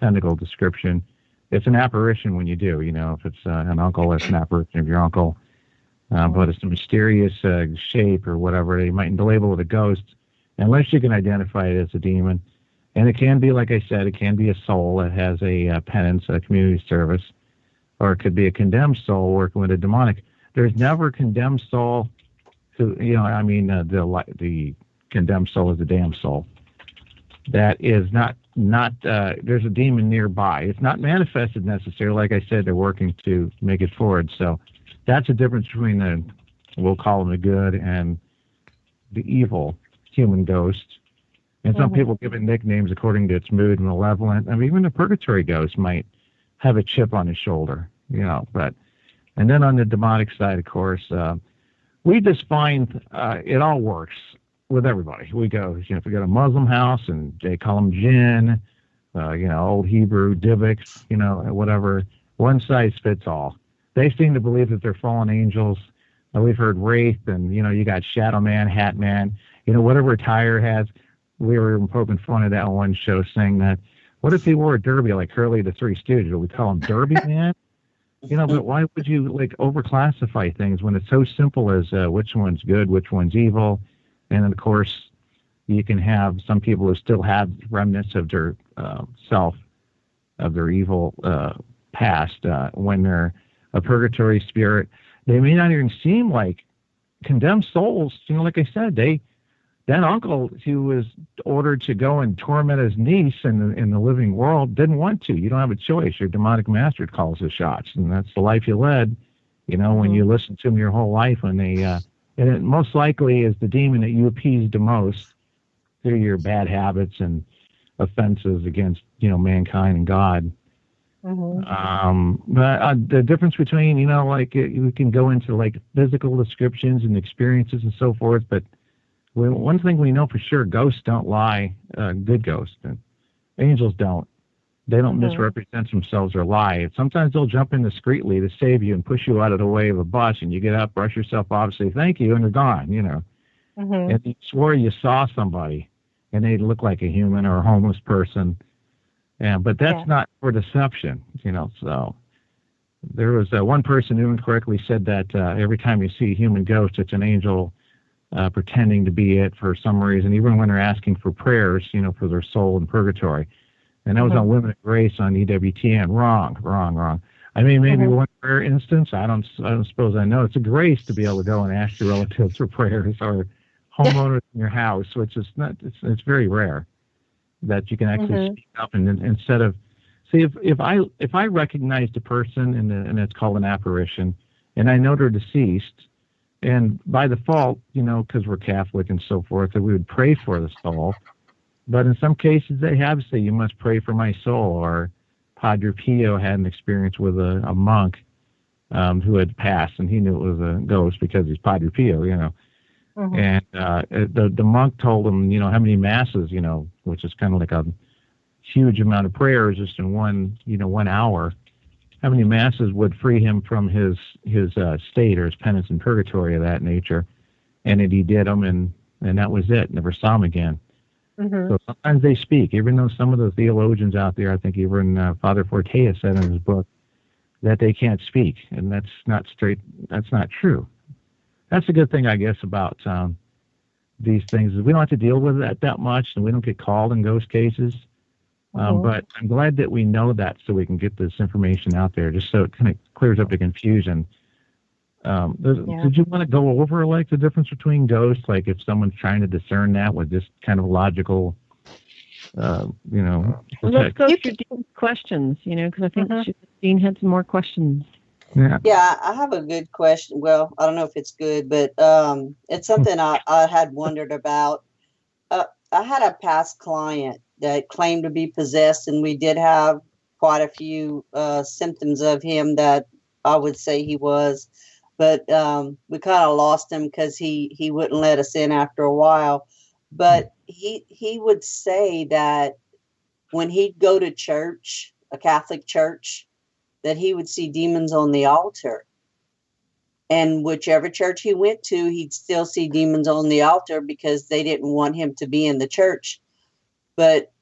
technical description. It's an apparition when you do. If it's an uncle, it's an apparition of your uncle. But it's a mysterious shape or whatever. You might label it a ghost, unless you can identify it as a demon. And it can be, like I said, it can be a soul that has a penance, a community service, or it could be a condemned soul working with a demonic. There's never a condemned soul who, the condemned soul is a damn soul. That is not there's a demon nearby. It's not manifested necessarily. Like I said, they're working to make it forward. So that's the difference between we'll call them the good and the evil human ghost. And some people give it nicknames according to its mood, malevolent. I mean, even a purgatory ghost might have a chip on his shoulder, but, and then on the demonic side, of course, we just find it all works with everybody. We go, if we go to a Muslim house and they call them jinn, old Hebrew, Divics, whatever, one size fits all. They seem to believe that they're fallen angels. We've heard Wraith, and, you got Shadow Man, Hat Man, whatever attire has. We were poking fun at that one show, saying that, what if he wore a derby like Curly the Three Stooges? We call him Derby Man? But why would you, overclassify things when it's so simple as which one's good, which one's evil? And, of course, you can have some people who still have remnants of their of their evil past when they're a purgatory spirit. They may not even seem like condemned souls. Like I said, that uncle who was ordered to go and torment his niece in the living world didn't want to. You don't have a choice. Your demonic master calls the shots, and that's the life you led. When you listen to them your whole life, and and it most likely is the demon that you appeased the most through your bad habits and offenses against mankind and God. But the difference between we can go into physical descriptions and experiences and so forth, but one thing we know for sure, ghosts don't lie. Good ghosts, and angels don't. They don't misrepresent themselves or lie. Sometimes they'll jump in discreetly to save you and push you out of the way of a bus, and you get up, brush yourself off, say thank you, and they're gone, you know. And you swore you saw somebody, and they look like a human or a homeless person. But that's not for deception, you know. So there was one person who incorrectly said that every time you see a human ghost, it's an angel pretending to be it for some reason, even when they're asking for prayers, you know, for their soul in purgatory. And that was on Limited Grace on EWTN. Wrong. I mean, maybe one rare instance. I don't suppose I know. It's a grace to be able to go and ask your relatives for prayers or homeowners in your house, which is not. It's very rare that you can actually speak up and instead of see if I recognized a person and it's called an apparition, and I know they're deceased, and by default, you know, because we're Catholic and so forth, that we would pray for the soul. But in some cases, they have said, you must pray for my soul. Or Padre Pio had an experience with a monk who had passed, and he knew it was a ghost because he's Padre Pio, you know. And the monk told him, you know, how many masses, you know, which is kind of like a huge amount of prayers just in 1 hour, how many masses would free him from his state or his penance in purgatory of that nature. And he did them, and that was it. Never saw him again. So sometimes they speak, even though some of the theologians out there, I think even Father Fortea said in his book, that they can't speak, and that's not true. That's a good thing, I guess, about these things, is we don't have to deal with that much, and we don't get called in ghost cases. But I'm glad that we know that so we can get this information out there, just so it kind of clears up the confusion. Did you want to go over like the difference between ghosts, like if someone's trying to discern that with this kind of logical, you know? Well, let's go through Dean's questions, you know, because I think Dean had some more questions. Yeah, I have a good question. Well, I don't know if it's good, but it's something I had wondered about. I had a past client that claimed to be possessed, and we did have quite a few symptoms of him that I would say he was. But we kind of lost him because he wouldn't let us in after a while. But he would say that when he'd go to church, a Catholic church, that he would see demons on the altar. And whichever church he went to, he'd still see demons on the altar because they didn't want him to be in the church. But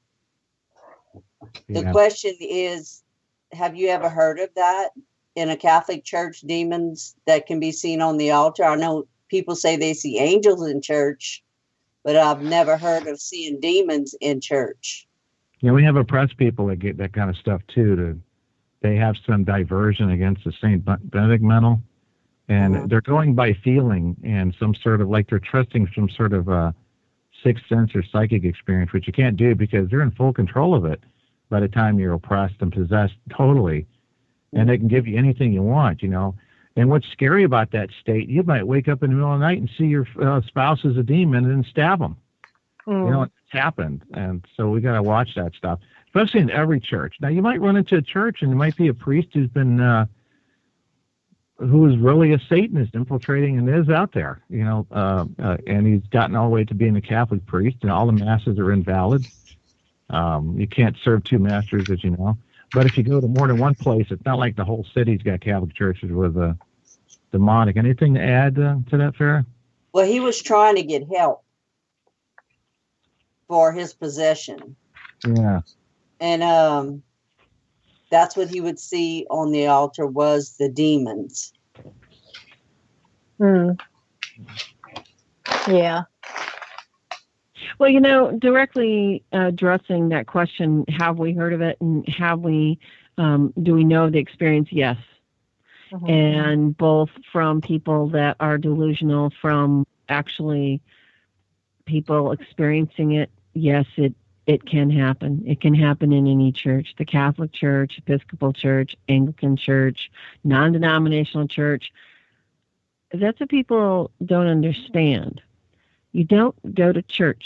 the question is, have you ever heard of that? In a Catholic church, demons that can be seen on the altar. I know people say they see angels in church, but I've never heard of seeing demons in church. Yeah, we have oppressed people that get that kind of stuff too. They have some diversion against the St. Benedict medal, and they're going by feeling and some sort of, like they're trusting some sort of sixth sense or psychic experience, which you can't do because they're in full control of it by the time you're oppressed and possessed totally. And they can give you anything you want, you know. And what's scary about that state, you might wake up in the middle of the night and see your spouse is a demon and then stab them. You know, it's happened. And so we got to watch that stuff, especially in every church. Now, you might run into a church and it might be a priest who's been, who is really a Satanist infiltrating and is out there, you know, and he's gotten all the way to being a Catholic priest, and all the masses are invalid. You can't serve two masters, as you know. But if you go to more than one place, it's not like the whole city's got Catholic churches with demonic. Anything to add to that, Farah? Well, he was trying to get help for his possession. Yeah. And that's what he would see on the altar was the demons. Yeah. Well, you know, directly addressing that question, have we heard of it, and have we, do we know the experience? Yes. And both from people that are delusional, from actually people experiencing it, yes, it can happen. It can happen in any church, the Catholic Church, Episcopal Church, Anglican Church, non-denominational church. That's what people don't understand. You don't go to church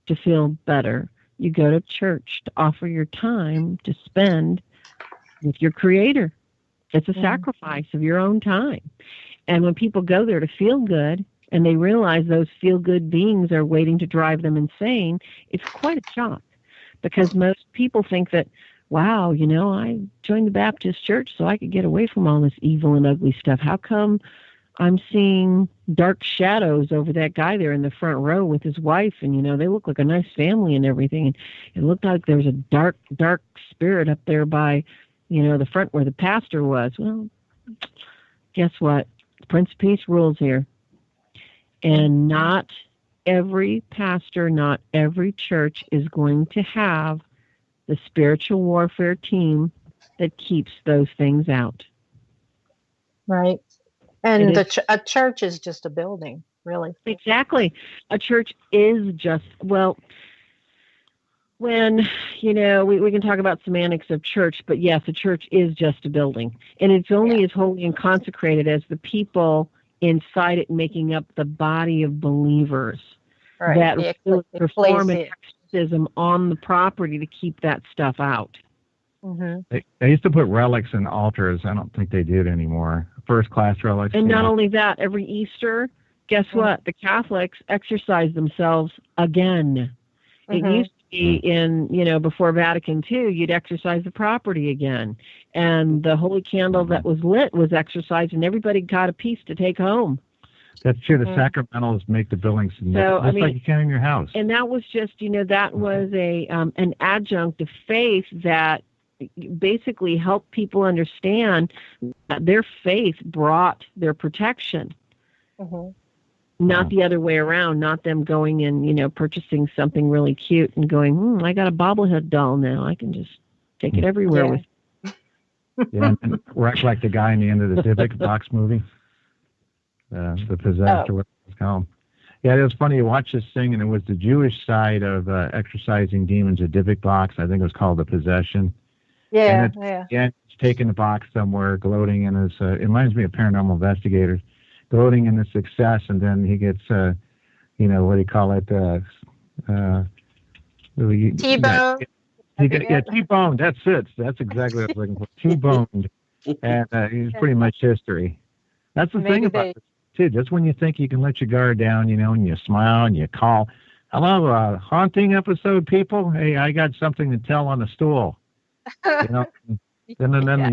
to feel better. You go to church to offer your time to spend with your Creator. It's a sacrifice of your own time. And when people go there to feel good, and they realize those feel-good beings are waiting to drive them insane, it's quite a shock. Because most people think that wow, I joined the Baptist church so I could get away from all this evil and ugly stuff. How come I'm seeing dark shadows over that guy there in the front row with his wife, and they look like a nice family and everything, and it looked like there was a dark spirit up there by the front where the pastor was. Well, guess what? Prince of Peace rules here. And not every pastor, not every church is going to have the spiritual warfare team that keeps those things out. Right. And a church is just a building, really. Exactly. A church is just, well, when, we can talk about semantics of church, but yes, a church is just a building. And it's only as holy and consecrated as the people inside it making up the body of believers that will perform an exorcism on the property to keep that stuff out. Mm-hmm. They used to put relics in altars. I don't think they do it anymore. First-class relics. And not only that, every Easter, guess what? The Catholics exorcise themselves again. Mm-hmm. It used to be in, before Vatican II, you'd exorcise the property again. And the holy candle that was lit was exorcised, and everybody got a piece to take home. That's true. The sacramentals make the building significant. So, like you can in your house. And that was just, that was an adjunct of faith that basically helped people understand that their faith brought their protection. Mm-hmm. Not the other way around, not them going and, purchasing something really cute and going, I got a bobblehead doll now. I can just take it everywhere with me. Yeah, and like the guy in the end of the Dybbuk box movie. The Possessed, or what it's called. Yeah, it was funny. You watch this thing, and it was the Jewish side of exorcising demons, a Dybbuk box. I think it was called The Possession. Yeah, and it's taking the box somewhere, gloating in his. It reminds me of Paranormal Investigators, gloating in his success, and then he gets, what do you call it? T-bone. T-boned. That's it. That's exactly what I was looking for. T-boned, and he's pretty much history. That's the thing about this, too. Just when you think you can let your guard down, and you smile and you call, hello, haunting episode, people. Hey, I got something to tell on the stool. Then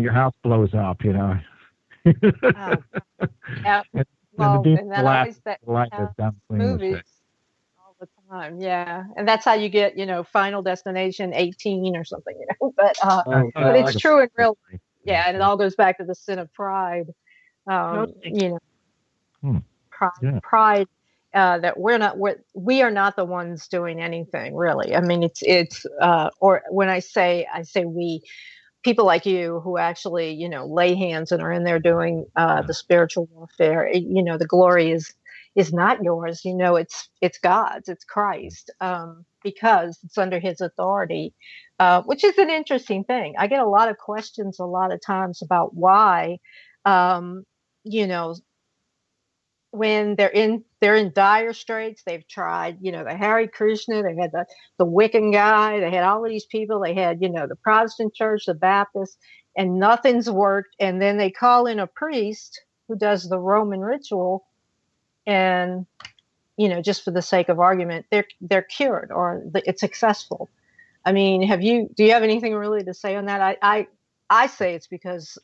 your house blows up. Yeah. Well, and that always movies all the time. Yeah, and that's how you get Final Destination 18 or something. But it's true in real. Yeah, and it all goes back to the sin of pride. Pride that we are not the ones doing anything, really. I mean, it's or when I say we, people like you who actually lay hands and are in there doing the spiritual warfare. The glory is not yours. It's God's. It's Christ, because it's under His authority, which is an interesting thing. I get a lot of questions a lot of times about why. When they're in dire straits, they've tried, the Hare Krishna, they had the Wiccan guy, they had all of these people, they had, the Protestant church, the Baptist, and nothing's worked. And then they call in a priest who does the Roman ritual, and, just for the sake of argument, they're cured, or it's successful. I mean, do you have anything really to say on that? I say it's because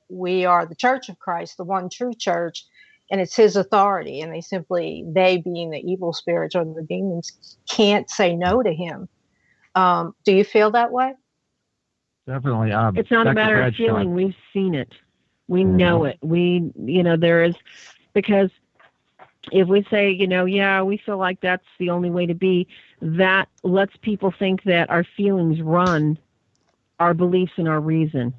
we are the Church of Christ, the one true church, and it's His authority, and they being the evil spirits or the demons, can't say no to Him. Do you feel that way? Definitely. It's not a matter of feeling. We've seen it. We know it. There is, because if we say, we feel like that's the only way to be, that lets people think that our feelings run our beliefs and our reason.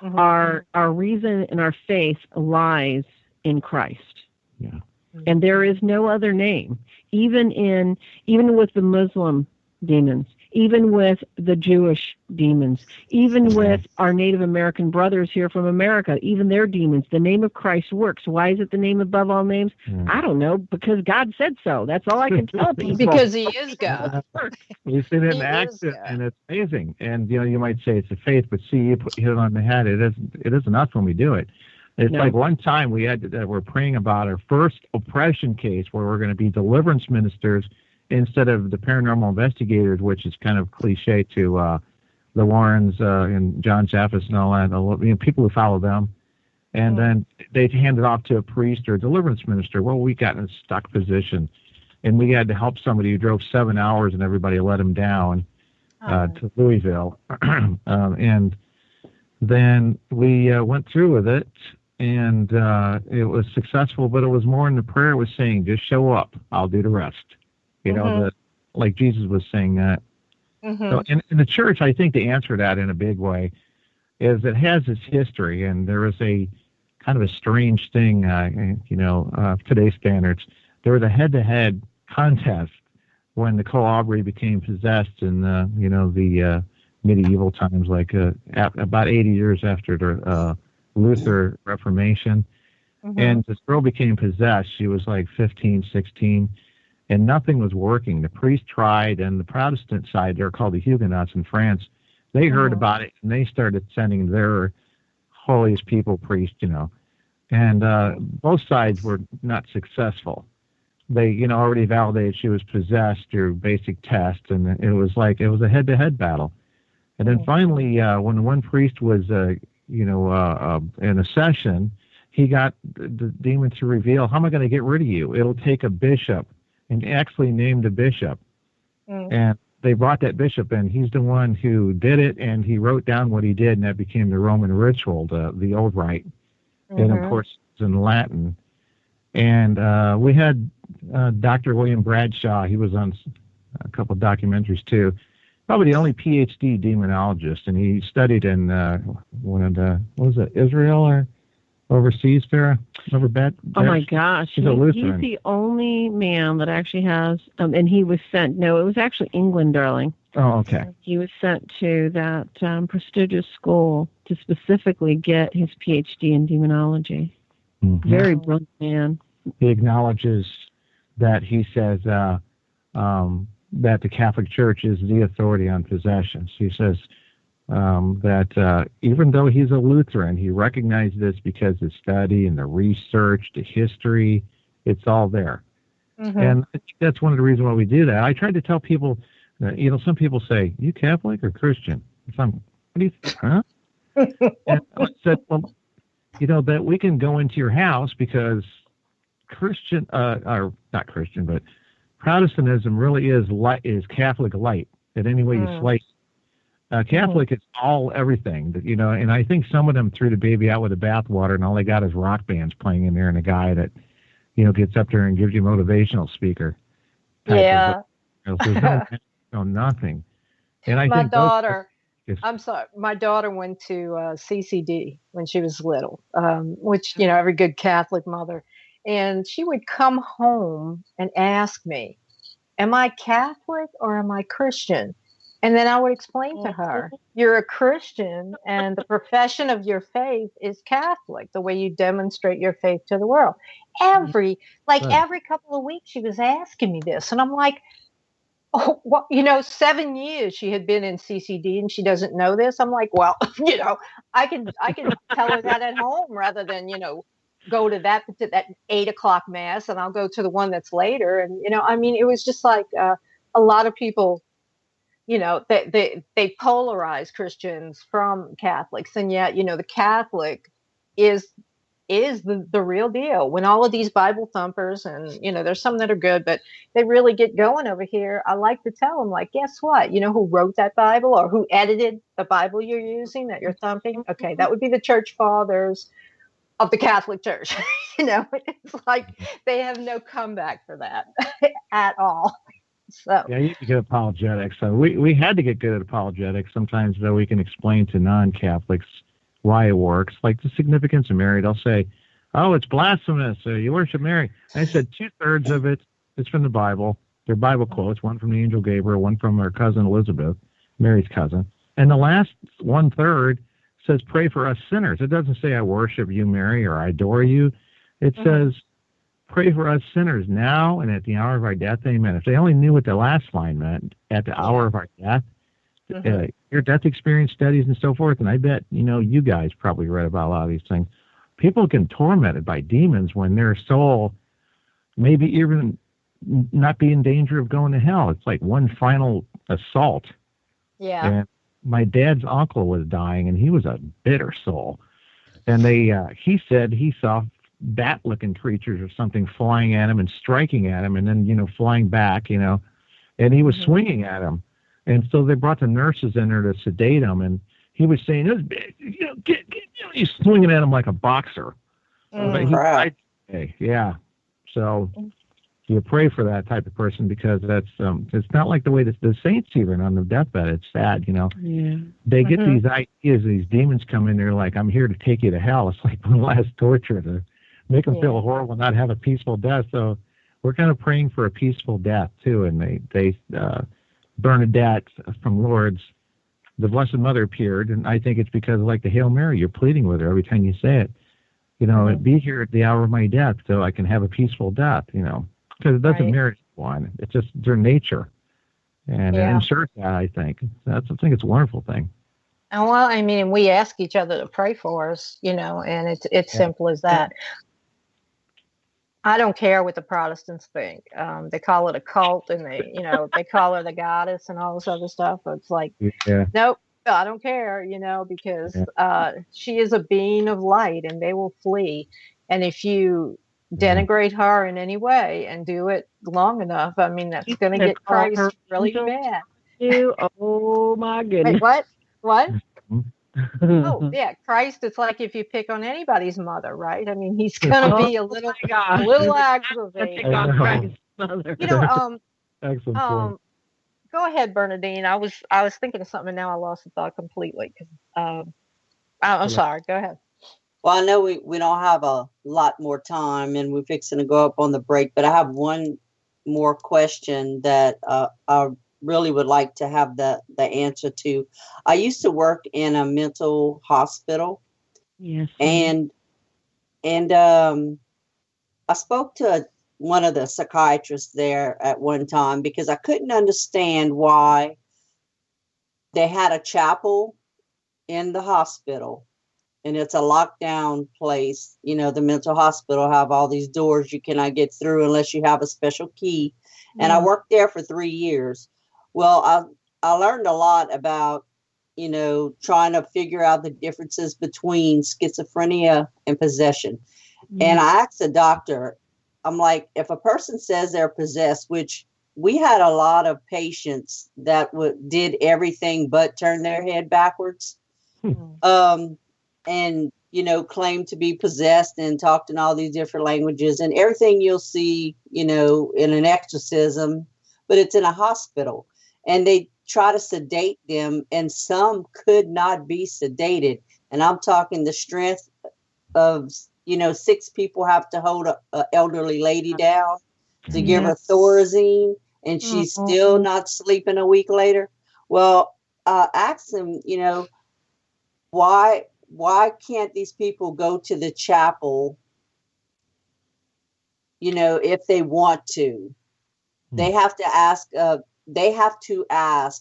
Mm-hmm. Our reason and our faith lies in Christ. Yeah. And there is no other name. Even with the Muslim demons, even with the Jewish demons, even with our Native American brothers here from America, even their demons, the name of Christ works. Why is it the name above all names? I don't know, because God said so. That's all I can tell people. Because He is God. You see it in action, and it's amazing. And you might say it's a faith, but see, you hit it on the head. It isn't us when we do it. It's like one time we're praying about our first oppression case where we're going to be deliverance ministers instead of the paranormal investigators, which is kind of cliche to the Warrens and John Jaffis and all that, people who follow them. And then they'd hand it off to a priest or a deliverance minister. Well, we got in a stuck position, and we had to help somebody who drove 7 hours, and everybody let him down to Louisville. And then we went through with it, and it was successful, but it was more in the prayer was saying, just show up, I'll do the rest. You know, like Jesus was saying that. So in the church, I think the answer to that in a big way is it has its history, and there is a kind of a strange thing, today's standards. There was a head-to-head contest when Nicole Aubrey became possessed in the medieval times, like about 80 years after the Luther Reformation. And this girl became possessed. She was like 15, 16, and nothing was working. The priest tried, and the Protestant side, they're called the Huguenots in France, they heard about it, and they started sending their holiest people priest, and both sides were not successful. They, already validated she was possessed through basic tests, and it was a head-to-head battle. And then finally, when one priest was, in a session, he got the demon to reveal, how am I going to get rid of you? It'll take a bishop, and actually named a bishop. And they brought that bishop in. He's the one who did it, and he wrote down what he did, and that became the Roman ritual, the old rite. And, of course, it's in Latin. And we had Dr. William Bradshaw. He was on a couple of documentaries, too. Probably the only PhD demonologist, and he studied in Israel or overseas, Farah? Remember Oh, my gosh. He's the only man that actually has, and he was sent, no, it was actually England, darling. Oh, okay. He was sent to that prestigious school to specifically get his PhD in demonology. Very brilliant man. He acknowledges that he says that the Catholic Church is the authority on possessions. He says that even though he's a Lutheran, he recognized this because the study and the research, the history, it's all there. And I think that's one of the reasons why we do that. I tried to tell people, some people say, you Catholic or Christian? What do you think? Huh? And I said, well, that we can go into your house because Christian, or not Christian, but Protestantism really is Catholic light in any way you slice. Catholic is everything, and I think some of them threw the baby out with the bathwater, and all they got is rock bands playing in there, and a guy that, gets up there and gives you motivational speaker. Yeah. There's nothing. And I my think daughter, I'm sorry, my daughter went to CCD when she was little, which, every good Catholic mother, and she would come home and ask me, am I Catholic or am I Christian? And then I would explain to her, you're a Christian and the profession of your faith is Catholic, the way you demonstrate your faith to the world. Every couple of weeks she was asking me this. And I'm like, 7 years she had been in CCD and she doesn't know this. I'm like, well, I can tell her that at home rather than, go to that 8:00 mass, and I'll go to the one that's later. And, it was just like a lot of people, they polarize Christians from Catholics, and yet, the Catholic is the real deal. When all of these Bible thumpers, and there's some that are good, but they really get going over here, I like to tell them, like, guess what? Who wrote that Bible or who edited the Bible you're using that you're thumping? Okay, that would be the church fathers of the Catholic Church. It's like they have no comeback for that at all. So yeah, you have to get apologetics. So we had to get good at apologetics. Sometimes, though, we can explain to non-Catholics why it works, like the significance of Mary. They'll say, oh, it's blasphemous, you worship Mary. I said 2/3 of it is from the Bible. They're Bible quotes, one from the angel Gabriel, one from her cousin Elizabeth, Mary's cousin. And the last 1/3 says, pray for us sinners. It doesn't say I worship you, Mary, or I adore you. It says, pray for us sinners now and at the hour of our death. Amen. If they only knew what the last line meant, at the hour of our death, your death experience studies and so forth, and I bet, you guys probably read about a lot of these things. People get tormented by demons when their soul maybe even not be in danger of going to hell. It's like one final assault. Yeah. my dad's uncle was dying, and he was a bitter soul. And he said he saw bat-looking creatures or something flying at him and striking at him, and then flying back, and he was swinging at him. And so they brought the nurses in there to sedate him, and he was saying, he's swinging at him like a boxer. But he died today. Yeah. So you pray for that type of person, because that's it's not like the way the saints even on the deathbed. It's sad, Yeah. They get these ideas, these demons come in there like, I'm here to take you to hell. It's like one last torture to make them feel horrible, not have a peaceful death. So we're kind of praying for a peaceful death too. And they Bernadette from Lourdes, the Blessed Mother appeared, and I think it's because like the Hail Mary, you're pleading with her every time you say it. Be here at the hour of my death so I can have a peaceful death, because it doesn't merit one. It's just their nature. And it inserts that, I think. I think it's a wonderful thing. And well, I mean, we ask each other to pray for us, and it's simple as that. I don't care what the Protestants think. They call it a cult, and they call her the goddess and all this other stuff. It's like, nope, I don't care, because she is a being of light, and they will flee. And if you denigrate her in any way and do it long enough, I mean, that's going to get Christ really mad. Oh my goodness! Wait, what? Oh yeah, Christ. It's like if you pick on anybody's mother, right? I mean, he's going to be a little aggravated. Excellent point. Go ahead, Bernadine. I was thinking of something, and now I lost the thought completely. I'm sorry. Go ahead. Well, I know we don't have a lot more time, and we're fixing to go up on the break, but I have one more question that I really would like to have the answer to. I used to work in a mental hospital. Yes. And I spoke to one of the psychiatrists there at one time because I couldn't understand why they had a chapel in the hospital. And it's a lockdown place. The mental hospital have all these doors you cannot get through unless you have a special key. And I worked there for 3 years. Well, I learned a lot about, trying to figure out the differences between schizophrenia and possession. And I asked the doctor, I'm like, if a person says they're possessed, which we had a lot of patients that did everything but turn their head backwards. And, claim to be possessed and talked in all these different languages and everything you'll see, in an exorcism, but it's in a hospital. And they try to sedate them, and some could not be sedated. And I'm talking the strength of, 6 people have to hold an elderly lady down to give her Thorazine, and she's still not sleeping a week later. Well, ask them, why can't these people go to the chapel, if they want to? They have to ask,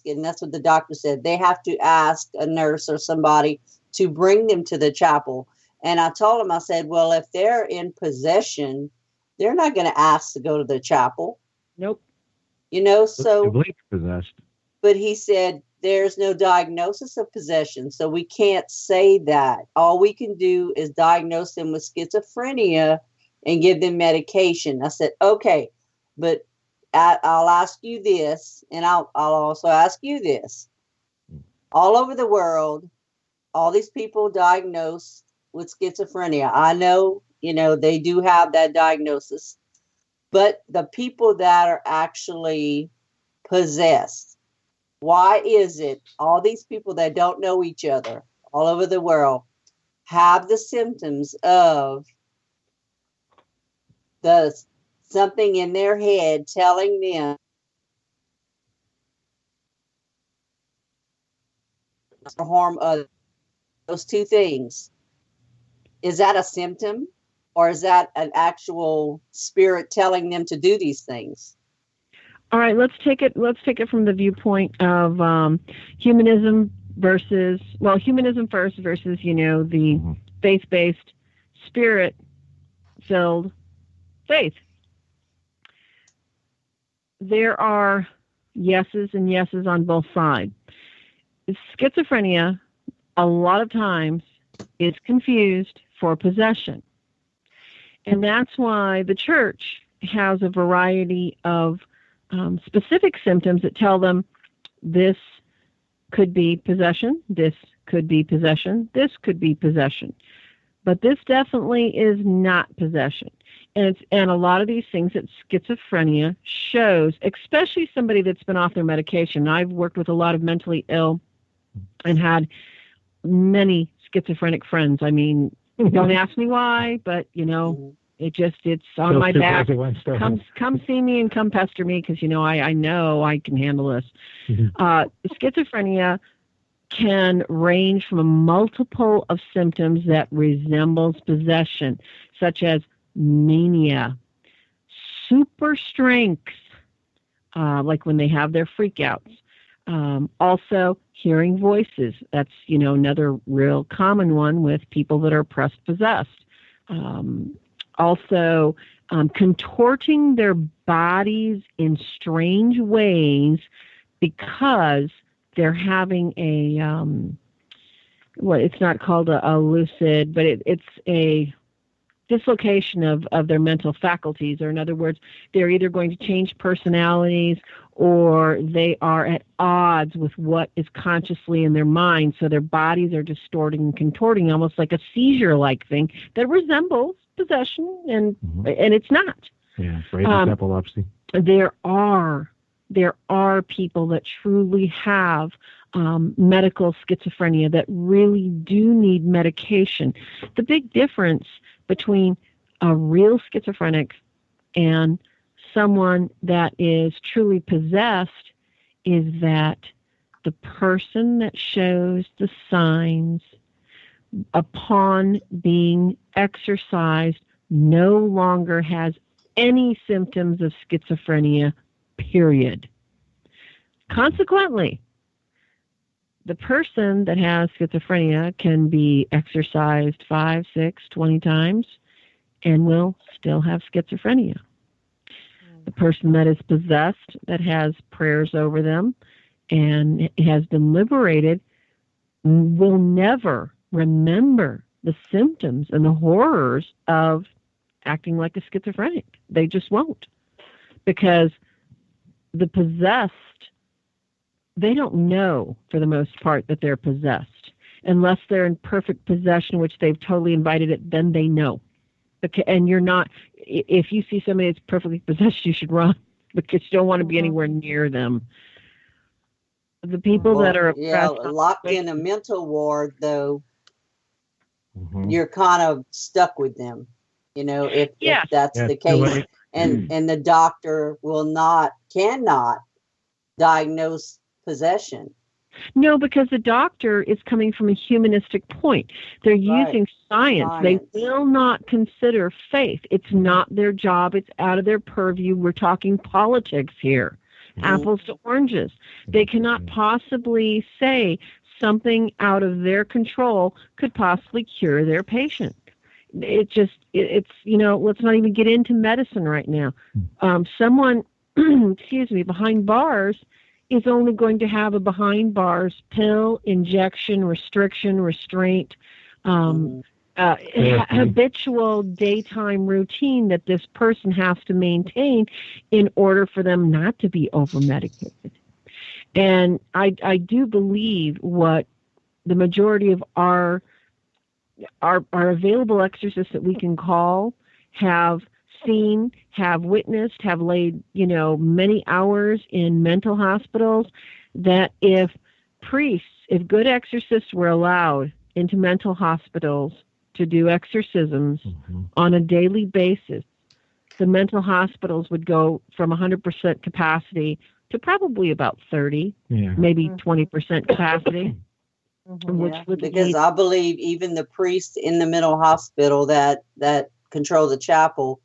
and that's what the doctor said, they have to ask a nurse or somebody to bring them to the chapel. And I told him, I said, well, if they're in possession, they're not going to ask to go to the chapel. Nope. So, possessed. But he said, there's no diagnosis of possession, so we can't say that. All we can do is diagnose them with schizophrenia and give them medication. I said, okay, but I'll ask you this, and I'll also ask you this. All over the world, all these people diagnosed with schizophrenia. I know, they do have that diagnosis, but the people that are actually possessed, why is it all these people that don't know each other all over the world have the symptoms of something in their head telling them to harm others? Those two things. Is that a symptom, or is that an actual spirit telling them to do these things? All right, let's take it from the viewpoint of humanism humanism first versus, the faith-based, spirit-filled faith. There are yeses and yeses on both sides. schizophrenia, a lot of times, is confused for possession. And that's why the church has a variety of specific symptoms that tell them this could be possession, this could be possession, this could be possession. But this definitely is not possession. And a lot of these things that schizophrenia shows, especially somebody that's been off their medication. I've worked with a lot of mentally ill and had many schizophrenic friends. I mean, don't ask me why, but, it's on my back. Come see me and come pester me because, I know I can handle this. Schizophrenia can range from a multiple of symptoms that resembles possession, such as mania, super strength, like when they have their freakouts. Also, hearing voices. That's, another real common one with people that are possessed. Also, contorting their bodies in strange ways because they're having it's not called a lucid, but it's a dislocation of their mental faculties, or in other words, they're either going to change personalities or they are at odds with what is consciously in their mind, so their bodies are distorting and contorting, almost like a seizure-like thing that resembles possession, and it's not. Yeah, it's epilepsy. There are people that truly have medical schizophrenia that really do need medication. The big difference between a real schizophrenic and someone that is truly possessed is that the person that shows the signs upon being exorcised no longer has any symptoms of schizophrenia, period. Consequently, the person that has schizophrenia can be exorcised 5, 6, 20 times and will still have schizophrenia. The person that is possessed, that has prayers over them and has been liberated, will never remember the symptoms and the horrors of acting like a schizophrenic. They just won't. Because the possessed, they don't know, for the most part, that they're possessed. Unless they're in perfect possession, which they've totally invited it, then they know. And you're not, if you see somebody that's perfectly possessed, you should run, because you don't want to be anywhere near them. The people that are locked in a mental ward, though, you're kind of stuck with them, if that's the case. And the doctor cannot diagnose possession. No, because the doctor is coming from a humanistic point. They're using science. They will not consider faith. It's not their job. It's out of their purview. We're talking politics here. Apples to oranges. They cannot possibly say something out of their control could possibly cure their patient. It's let's not even get into medicine right now. Someone, behind bars is only going to have a behind bars pill, injection, restriction, restraint, habitual daytime routine that this person has to maintain in order for them not to be over-medicated. And I do believe what the majority of our available exorcists that we can call have seen, have witnessed, have laid, many hours in mental hospitals, that if good exorcists were allowed into mental hospitals to do exorcisms on a daily basis, the mental hospitals would go from 100% capacity to probably about 30, maybe 20% capacity. Because I believe even the priests in the mental hospital that control the chapel,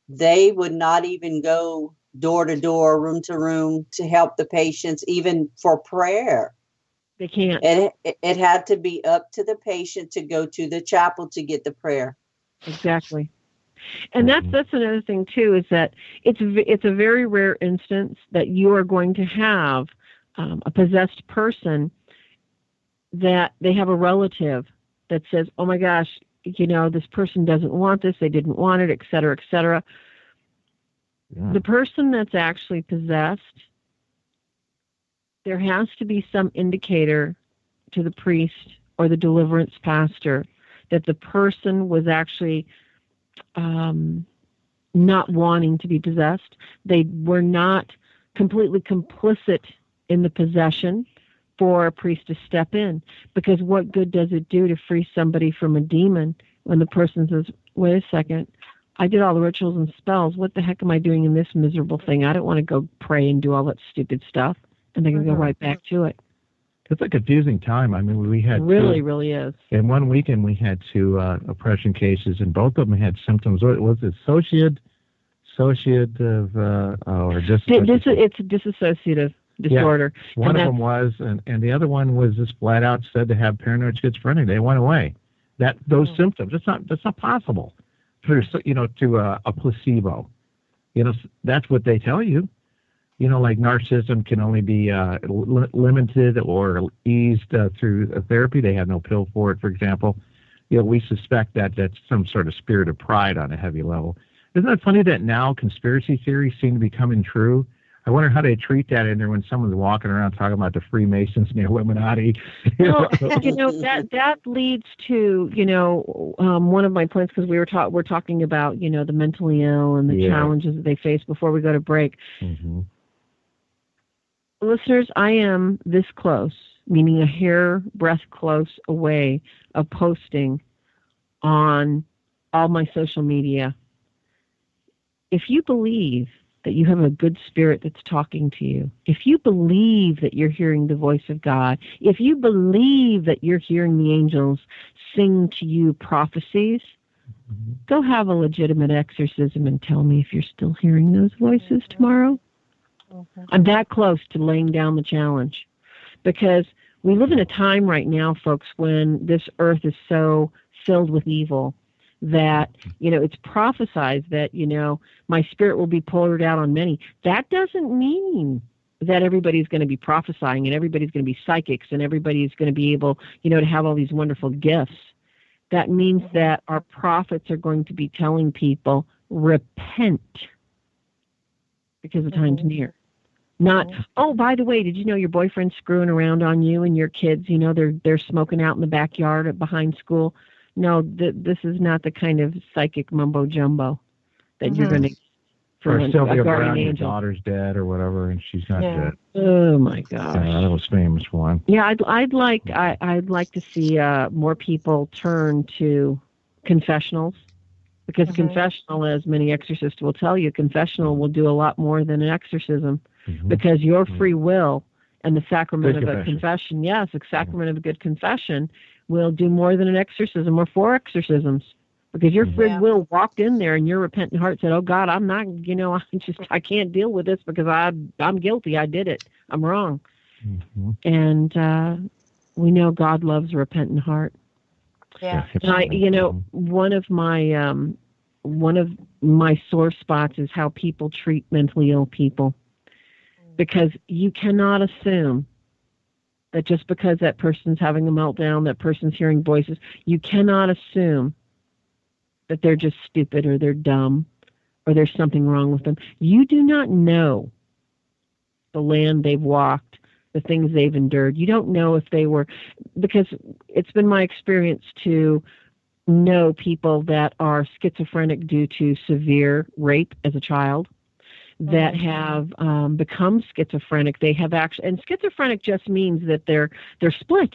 they would not even go door to door, room to room to help the patients, even for prayer. They can't. It had to be up to the patient to go to the chapel to get the prayer. Exactly. And that's another thing too, is that it's a very rare instance that you are going to have a possessed person that they have a relative that says, oh my gosh, this person doesn't want this, they didn't want it, et cetera, et cetera. Yeah. The person that's actually possessed, there has to be some indicator to the priest or the deliverance pastor that the person was actually not wanting to be possessed. They were not completely complicit in the possession for a priest to step in. Because what good does it do to free somebody from a demon when the person says, wait a second, I did all the rituals and spells. What the heck am I doing in this miserable thing? I don't want to go pray and do all that stupid stuff. And they can go right back to it. It's a confusing time. I mean, we had really is. In one weekend, we had 2 oppression cases, and both of them had symptoms. What was it? Associative or dissociative? It's a dissociative disorder. Yeah. One of them was, and the other one was just flat out said to have paranoid schizophrenia. They went away. Those symptoms. That's not possible. To a placebo. That's what they tell you. Like narcissism can only be limited or eased through therapy. They have no pill for it, for example. We suspect that that's some sort of spirit of pride on a heavy level. Isn't it funny that now conspiracy theories seem to be coming true? I wonder how they treat that in there when someone's walking around talking about the Freemasons and the Illuminati. Well, that leads to, one of my points, because we're talking about, the mentally ill and the challenges that they face before we go to break. Mm-hmm. Listeners, I am this close, meaning a hairbreadth close away of posting on all my social media. If you believe that you have a good spirit that's talking to you, if you believe that you're hearing the voice of God, if you believe that you're hearing the angels sing to you prophecies, go have a legitimate exorcism and tell me if you're still hearing those voices tomorrow. I'm that close to laying down the challenge, because we live in a time right now, folks, when this earth is so filled with evil that, it's prophesied that, my spirit will be poured out on many. That doesn't mean that everybody's going to be prophesying and everybody's going to be psychics and everybody's going to be able, to have all these wonderful gifts. That means that our prophets are going to be telling people, repent, because the time's near. Not, oh, by the way, did you know your boyfriend's screwing around on you and your kids, they're smoking out in the backyard behind school? No, this is not the kind of psychic mumbo jumbo that you're going to. Or Sylvia Brown, your daughter's dead, or whatever, and she's not dead. Oh my gosh, that was famous one. Yeah, I'd like to see more people turn to confessionals, because confessional, as many exorcists will tell you, confessional will do a lot more than an exorcism, because your free will and the sacrament of a confession, the sacrament of a good confession, will do more than an exorcism or 4 exorcisms, because your free will walked in there and your repentant heart said, oh God, I'm not, I can't deal with this because I'm guilty. I did it. I'm wrong. And we know God loves a repentant heart. Yeah. And one of my sore spots is how people treat mentally ill people, because you cannot assume that just because that person's having a meltdown, that person's hearing voices, you cannot assume that they're just stupid or they're dumb or there's something wrong with them. You do not know the land they've walked, the things they've endured. You don't know if they were, because it's been my experience to know people that are schizophrenic due to severe rape as a child, that have become schizophrenic. They have actually, and schizophrenic just means that they're split.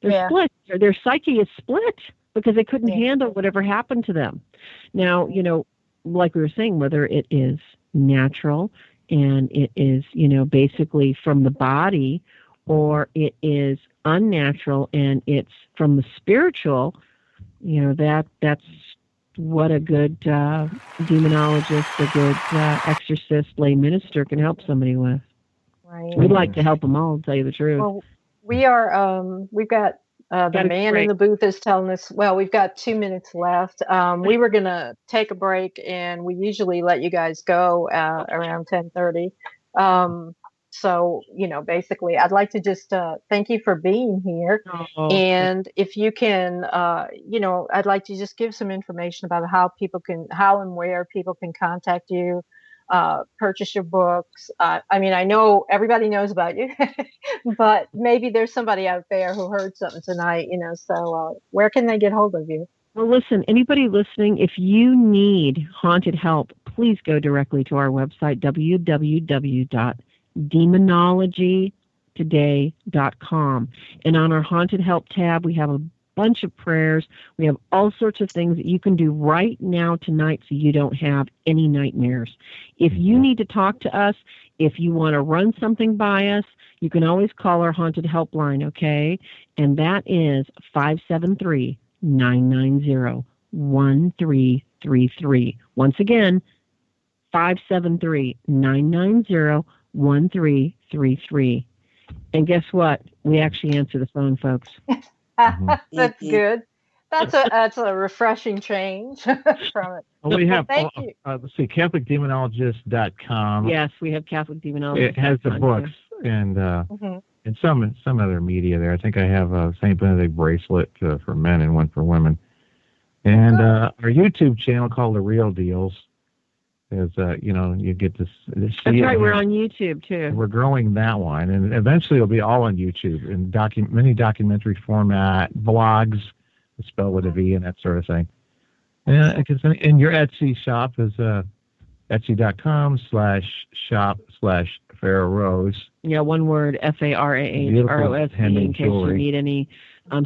They're split. Their psyche is split because they couldn't handle whatever happened to them. Now, like we were saying, whether it is natural and it is, basically from the body, or it is unnatural and it's from the spiritual, that's what a good demonologist, a good exorcist, lay minister can help somebody with. Right. We'd like to help them all, to tell you the truth. Well, we are, we've got the man in the booth is telling us, well, we've got 2 minutes left. We were going to take a break, and we usually let you guys go around 10:30. So, basically, I'd like to just thank you for being here. Oh, And if you can, I'd like to just give some information about how and where people can contact you, purchase your books. I mean, I know everybody knows about you, but maybe there's somebody out there who heard something tonight, so where can they get hold of you? well, listen, anybody listening, if you need haunted help, please go directly to our website, www.demonologytoday.com. And on our haunted help tab, we have a bunch of prayers. We have all sorts of things that you can do right now tonight so you don't have any nightmares. If you need to talk to us, if you want to run something by us, you can always call our haunted helpline, okay? And that is 573-990-1333. Once again, 573-990-1333. And guess what? We actually answer the phone, folks. That's good. That's a refreshing change from it. Well, we have, Thank you. let's see, CatholicDemonologist.com. Yes, we have Catholic Demonologists. It has the books and some other media there. I think I have a St. Benedict bracelet for men and one for women. And our YouTube channel called The Real Deals is, you get to see. That's right, we're on YouTube too. We're growing that one, and eventually it'll be all on YouTube in many documentary format, vlogs, spelled with a V and that sort of thing. And your Etsy shop is etsy.com/shop/Farah Rose. Yeah, one word, FARAHROSE, in case you need any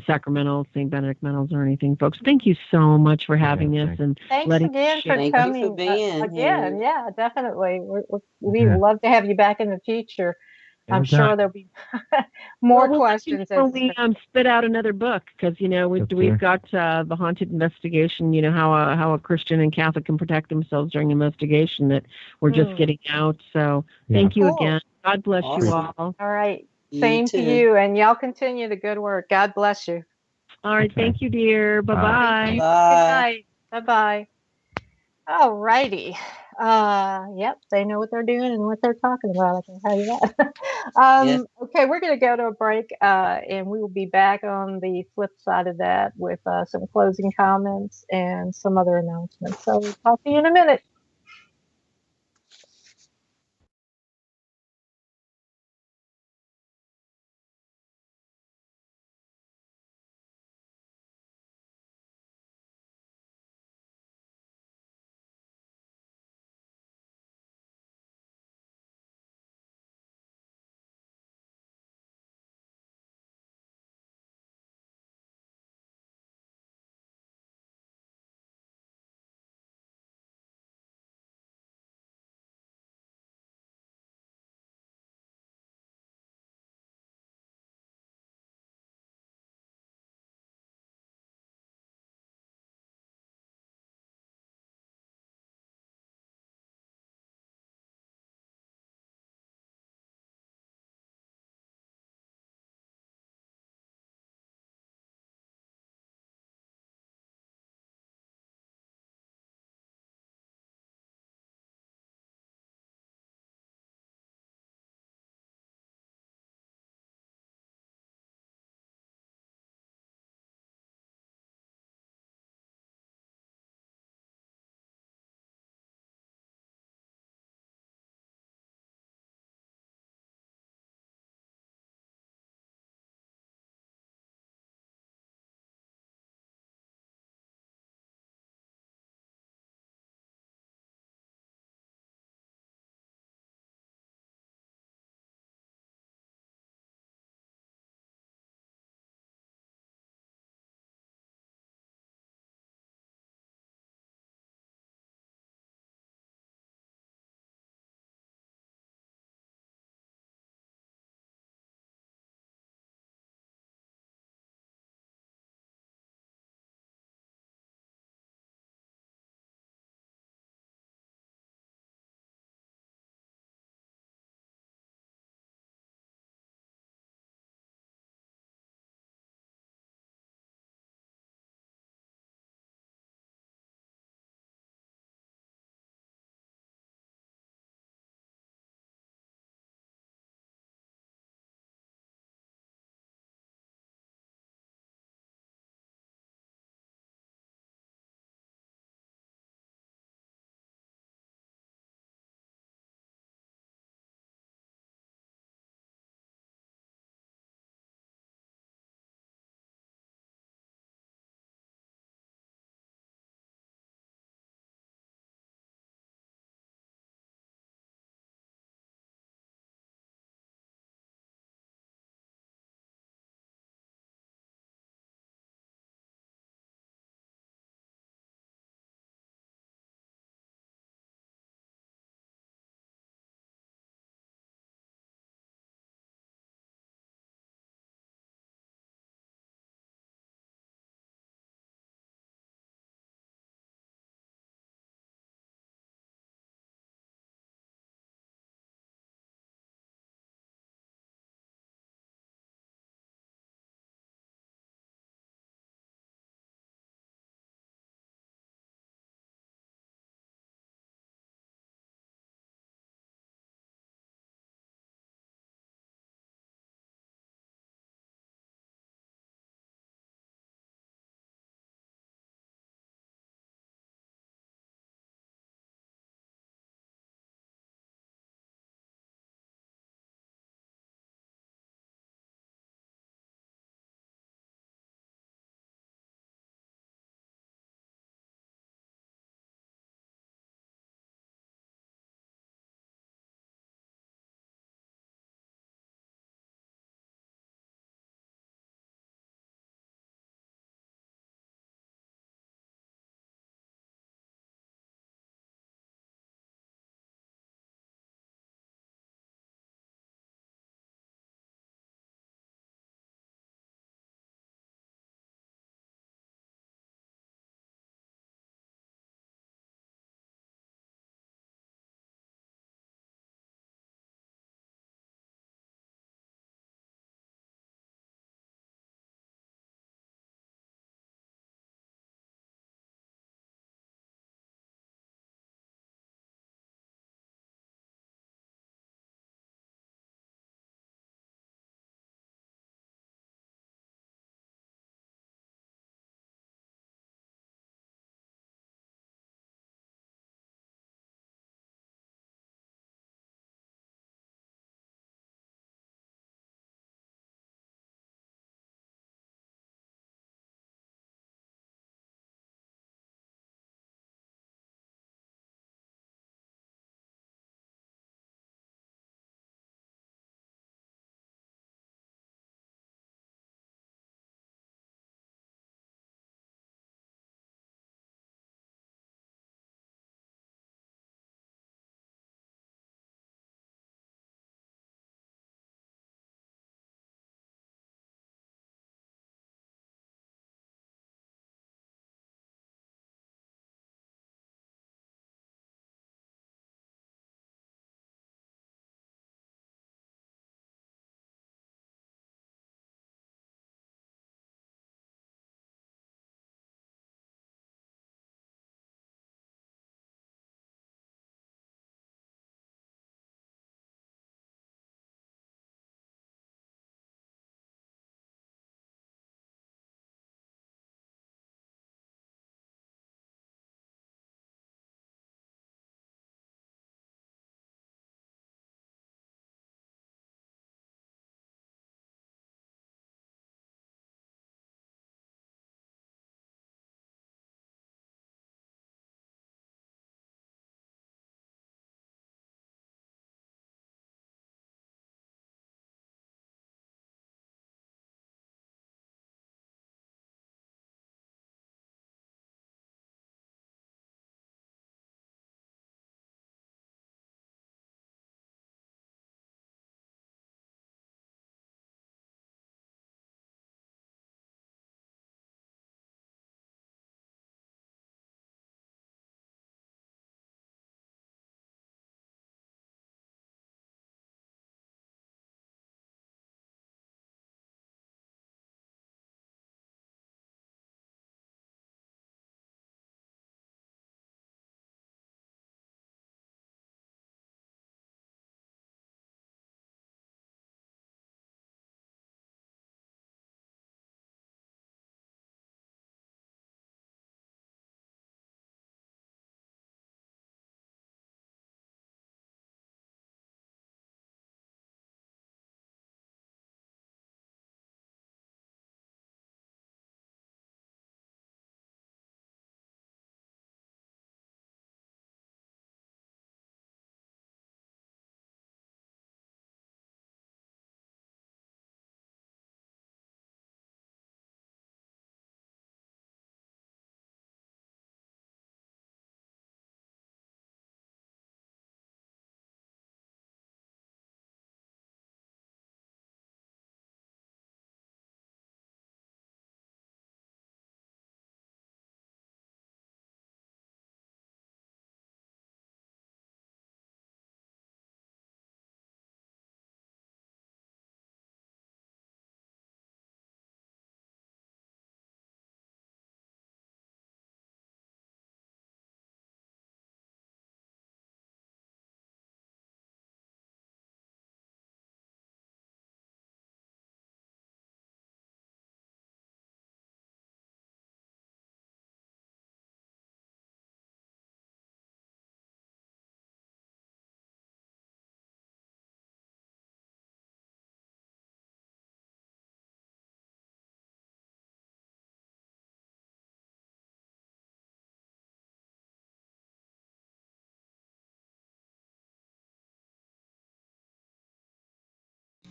Sacramento, St. Benedict medals or anything. Folks, thank you so much for having us. And thanks again for coming. Thank you for being again. here. Yeah, definitely. We would love to have you back in the future. I'm sure there'll be more questions. We spit out another book because we've got the haunted investigation. How a Christian and Catholic can protect themselves during investigation that we're just getting out. So thank you again. God bless you all. All right, same to you, and y'all continue the good work. God bless you. All right, thank you, dear. Bye-bye. Bye. Good night. Bye-bye. All righty. Yep, they know what they're doing and what they're talking about. I can tell you that. Yes. Okay, we're going to go to a break, and we will be back on the flip side of that with some closing comments and some other announcements. So we'll talk to you in a minute.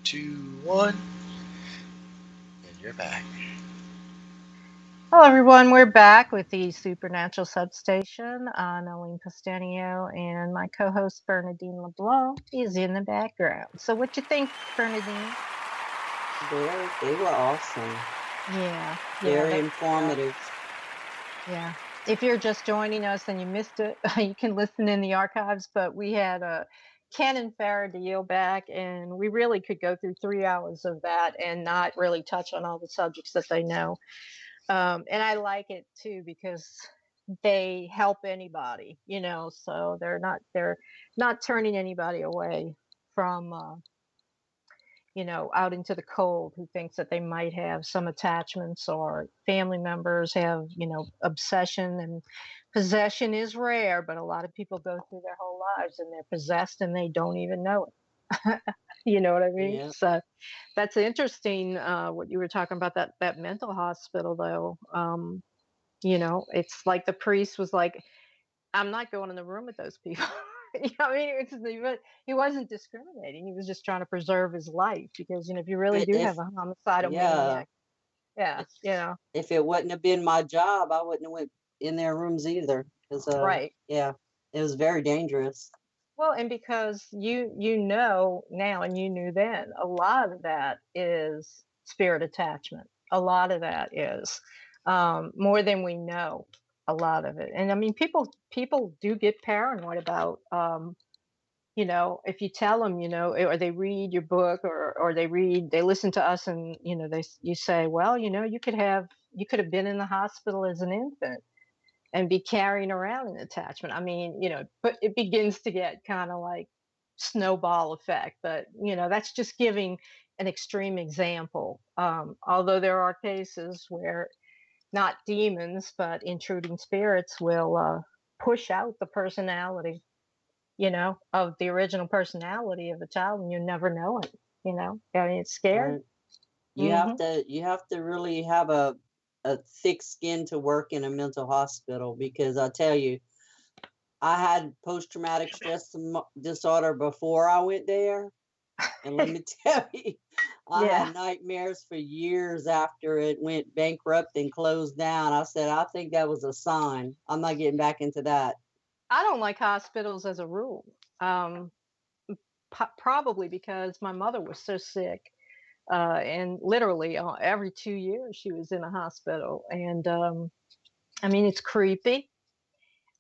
2, 1. And you're back. Hello, everyone. We're back with the Supernatural Substation. Nolene Costanio and my co-host Bernadine LeBlanc is in the background. So, what you think, Bernadine? They were awesome. Yeah, Very informative. Yeah. If you're just joining us and you missed it, you can listen in the archives. But we had Ken and Farah Deel back, and we really could go through 3 hours of that and not really touch on all the subjects that they know. And I like it too because they help anybody, so they're not turning anybody away from out into the cold who thinks that they might have some attachments or family members have, obsession, and possession is rare, but a lot of people go through their whole lives and they're possessed and they don't even know it. You know what I mean? Yeah. So that's interesting, what you were talking about, that mental hospital though. It's like the priest was like, I'm not going in the room with those people. I mean, he wasn't discriminating. He was just trying to preserve his life because, if you really do have a homicidal maniac, if it wouldn't have been my job, I wouldn't have went in their rooms either. Because right. Yeah, it was very dangerous. Well, and because you know now and you knew then, a lot of that is spirit attachment. A lot of that is more than we know. A lot of it, and I mean, people do get paranoid about, if you tell them, or they read your book, or they listen to us, and you say, well, you could have been in the hospital as an infant and be carrying around an attachment. I mean, but it begins to get kind of like snowball effect. But that's just giving an extreme example. Although there are cases where not demons, but intruding spirits will push out the personality, of the original personality of a child, and you never know it. I mean, it's scary. Right. You have to really have a thick skin to work in a mental hospital, because I tell you, I had post-traumatic stress disorder before I went there. And let me tell you, I Yeah. had nightmares for years after it went bankrupt and closed down. I said, I think that was a sign. I'm not getting back into that. I don't like hospitals as a rule. Probably because my mother was so sick, and literally every 2 years she was in a hospital. And I mean, it's creepy.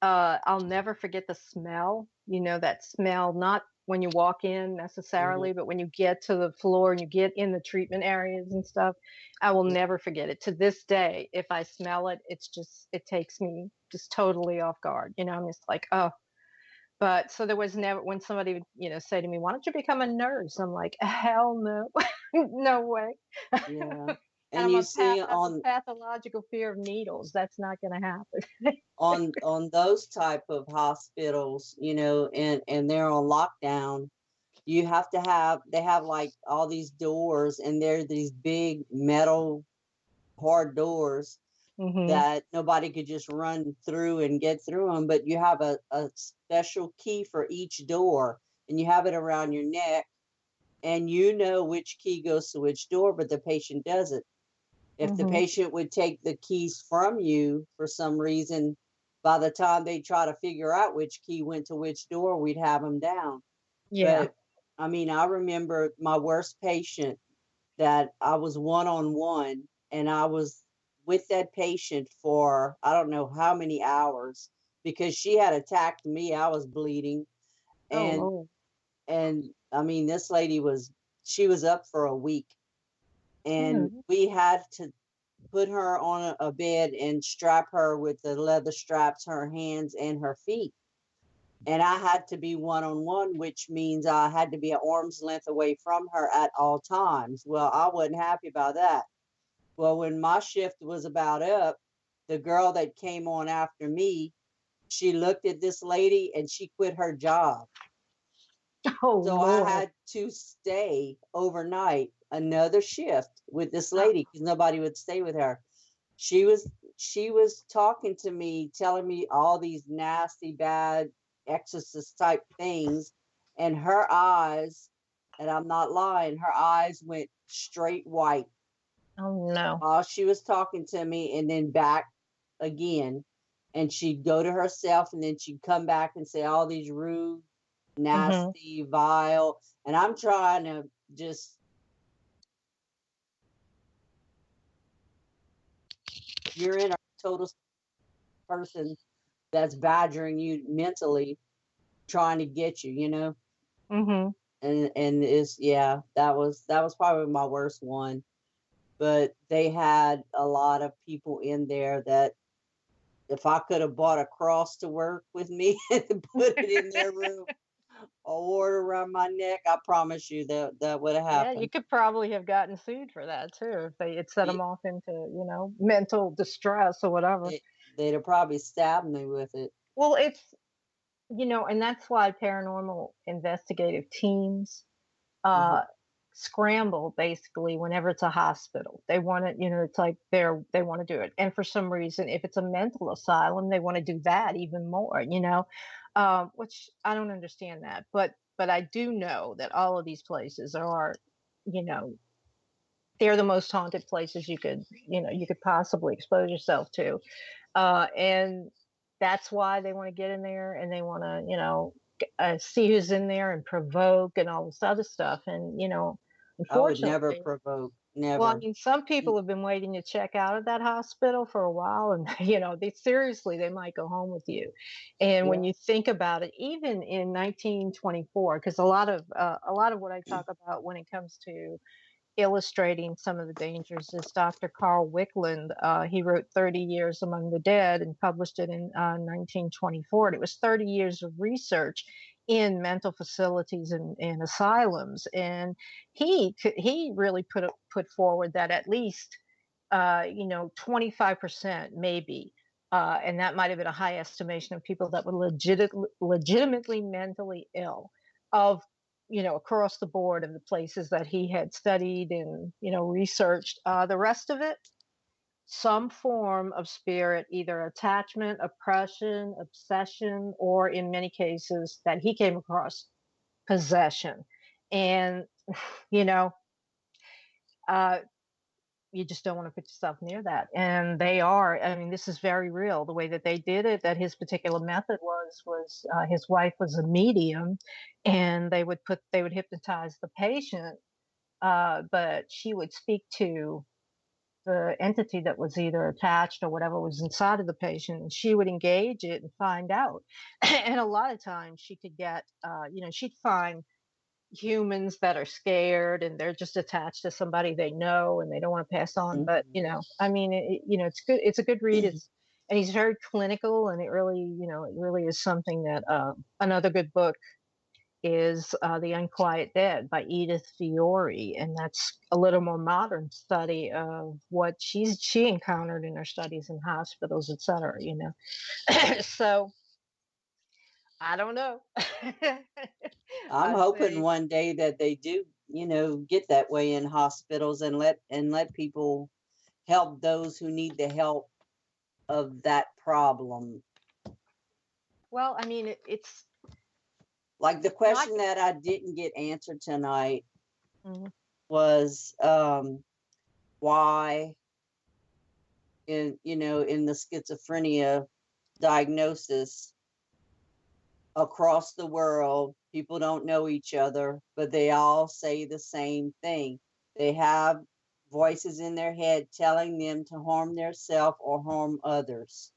I'll never forget the smell. That smell, not when you walk in necessarily, but when you get to the floor and you get in the treatment areas and stuff. I will never forget it. To this day, if I smell it, it takes me just totally off guard. I'm just like, oh. But so there was never, when somebody would, say to me, why don't you become a nurse? I'm like, hell no, no way. Yeah. And And I you have see a pathological fear of needles. That's not going to happen. on those type of hospitals, and they're on lockdown, you have to have, they have like all these doors, and they're these big metal hard doors that nobody could just run through and get through them, but you have a special key for each door, and you have it around your neck, and you know which key goes to which door, but the patient doesn't. If the patient would take the keys from you for some reason, by the time they try to figure out which key went to which door, we'd have them down. Yeah. But I mean, I remember my worst patient that I was one-on-one, and I was with that patient for I don't know how many hours, because she had attacked me. I was bleeding. And Oh, and I mean, this lady she was up for a week, and we had to put her on a bed and strap her with the leather straps, her hands and her feet. And I had to be one-on-one, which means I had to be an arm's length away from her at all times. Well, I wasn't happy about that. Well, when my shift was about up, the girl that came on after me, she looked at this lady and she quit her job. oh, So Lord. I had to stay overnight another shift with this lady because nobody would stay with her. She was talking to me, telling me all these nasty, bad exorcist type things, and her eyes and I'm not lying, her eyes went straight white Oh no. while she was talking to me, and then back again. And she'd go to herself, and then she'd come back and say all these rude, nasty, vile. And I'm trying to just, you're in a total person that's badgering you mentally, trying to get you, you know. Mm-hmm. And it's, yeah, that was probably my worst one. But they had a lot of people in there that, if I could have bought a cross to work with me and put it in their room or wore it around my neck, I promise you that would have Yeah, you happened. could probably have gotten sued for that too if they had set them It- off into, mental distress or whatever. they'd have probably stabbed me with it. Well, it's, and that's why paranormal investigative teams Mhm. scramble basically whenever it's a hospital. They want to, it's like they want to do it. And for some reason, if it's a mental asylum, they want to do that even more, which I don't understand that. But I do know that all of these places are, you know, they're the most haunted places you could possibly expose yourself to. And that's why they want to get in there and they want to, see who's in there and provoke and all this other stuff. And, I would never unfortunately, provoke, well, I never. mean, some people have been waiting to check out of that hospital for a while, and they might go home with you. And when Yeah. you think about it, even in 1924, because a lot of what I talk about when it comes to illustrating some of the dangers is Dr. Carl Wickland. He wrote 30 Years Among the Dead and published it in 1924. And it was 30 years of research in mental facilities and asylums. And he really put forward that at least 25% maybe. And that might have been a high estimation of people that were legitimately mentally ill of across the board of the places that he had studied and, researched. The rest of it, some form of spirit, either attachment, oppression, obsession, or in many cases that he came across, possession. And, you know, uh, you just don't want to put yourself near that. And I mean, this is very real. The way that they did it, that his particular method was his wife was a medium, and they would hypnotize the patient, but she would speak to the entity that was either attached or whatever was inside of the patient, and she would engage it and find out. And a lot of times she could get, she'd find humans that are scared and they're just attached to somebody they know and they don't want to pass on. But Mhm. I mean, it's good. It's a good read. And he's very clinical, and it really is something that another good book is The Unquiet Dead by Edith Fiore, and that's a little more modern study of what she encountered in her studies in hospitals, etc. So I don't know. I'm I hoping say, one day that they do, get that way in hospitals, and let people help those who need the help of that problem. well, I mean, it's Like the not. question that I didn't get answered tonight Mhm. was, why in the schizophrenia diagnosis across the world, people don't know each other, but they all say the same thing. They have voices in their head telling them to harm themselves or harm others.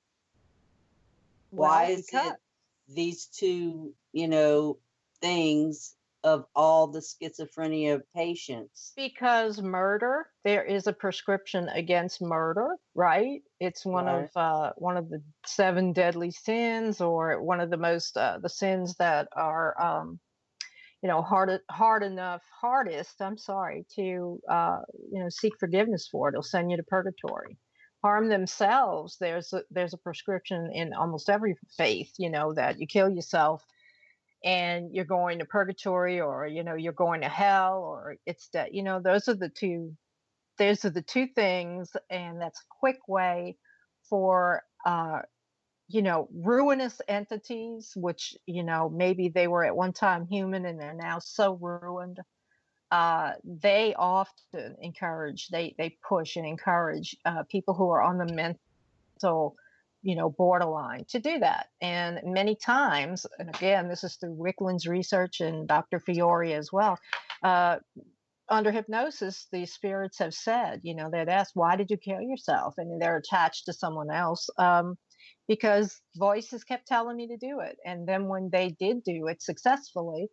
Why Well, is because it these two, things of all the schizophrenia patients? murder, there is a prescription against murder, right? It's Right. one of the seven deadly sins, or one of the most the sins that are hardest, I'm sorry, to seek forgiveness for. It'll send you to purgatory. Harm themselves, there's a prescription in almost every faith, that you kill yourself and you're going to purgatory, or you're going to hell, or it's that, those are the two things. And that's a quick way for ruinous entities, which maybe they were at one time human and they're now so ruined, they often encourage, they push and encourage people who are on the mental, borderline to do that. And many times, and again, this is through Wickland's research and Dr. Fiore as well, under hypnosis, the spirits have said, they'd ask, why did you kill yourself? And they're attached to someone else because voices kept telling me to do it. And then when they did do it successfully,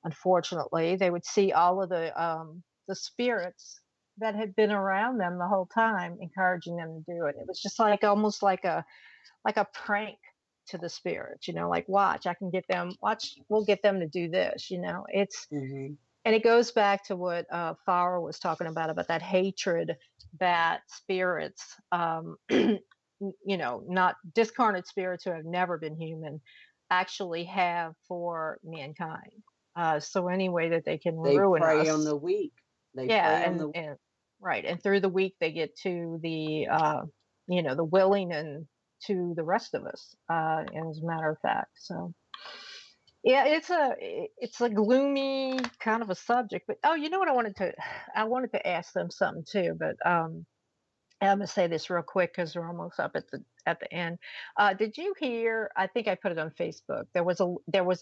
unfortunately, they would see all of the spirits that had been around them the whole time, encouraging them to do it. It was just like almost like a prank to the spirits, like watch, we'll get them to do this, it's. Mm-hmm. And it goes back to what Farah was talking about that hatred that spirits, not discarnate spirits who have never been human, actually have for mankind. So any way that they can ruin prey us. on the weak. And right. And through the weak, they get to the, the willing and to the rest of us, as a matter of fact. So. Yeah, it's a gloomy kind of a subject, but you know what I wanted to ask them something too, but I'm gonna say this real quick because we're almost up at the end. Did you hear? I think I put it on Facebook. There was a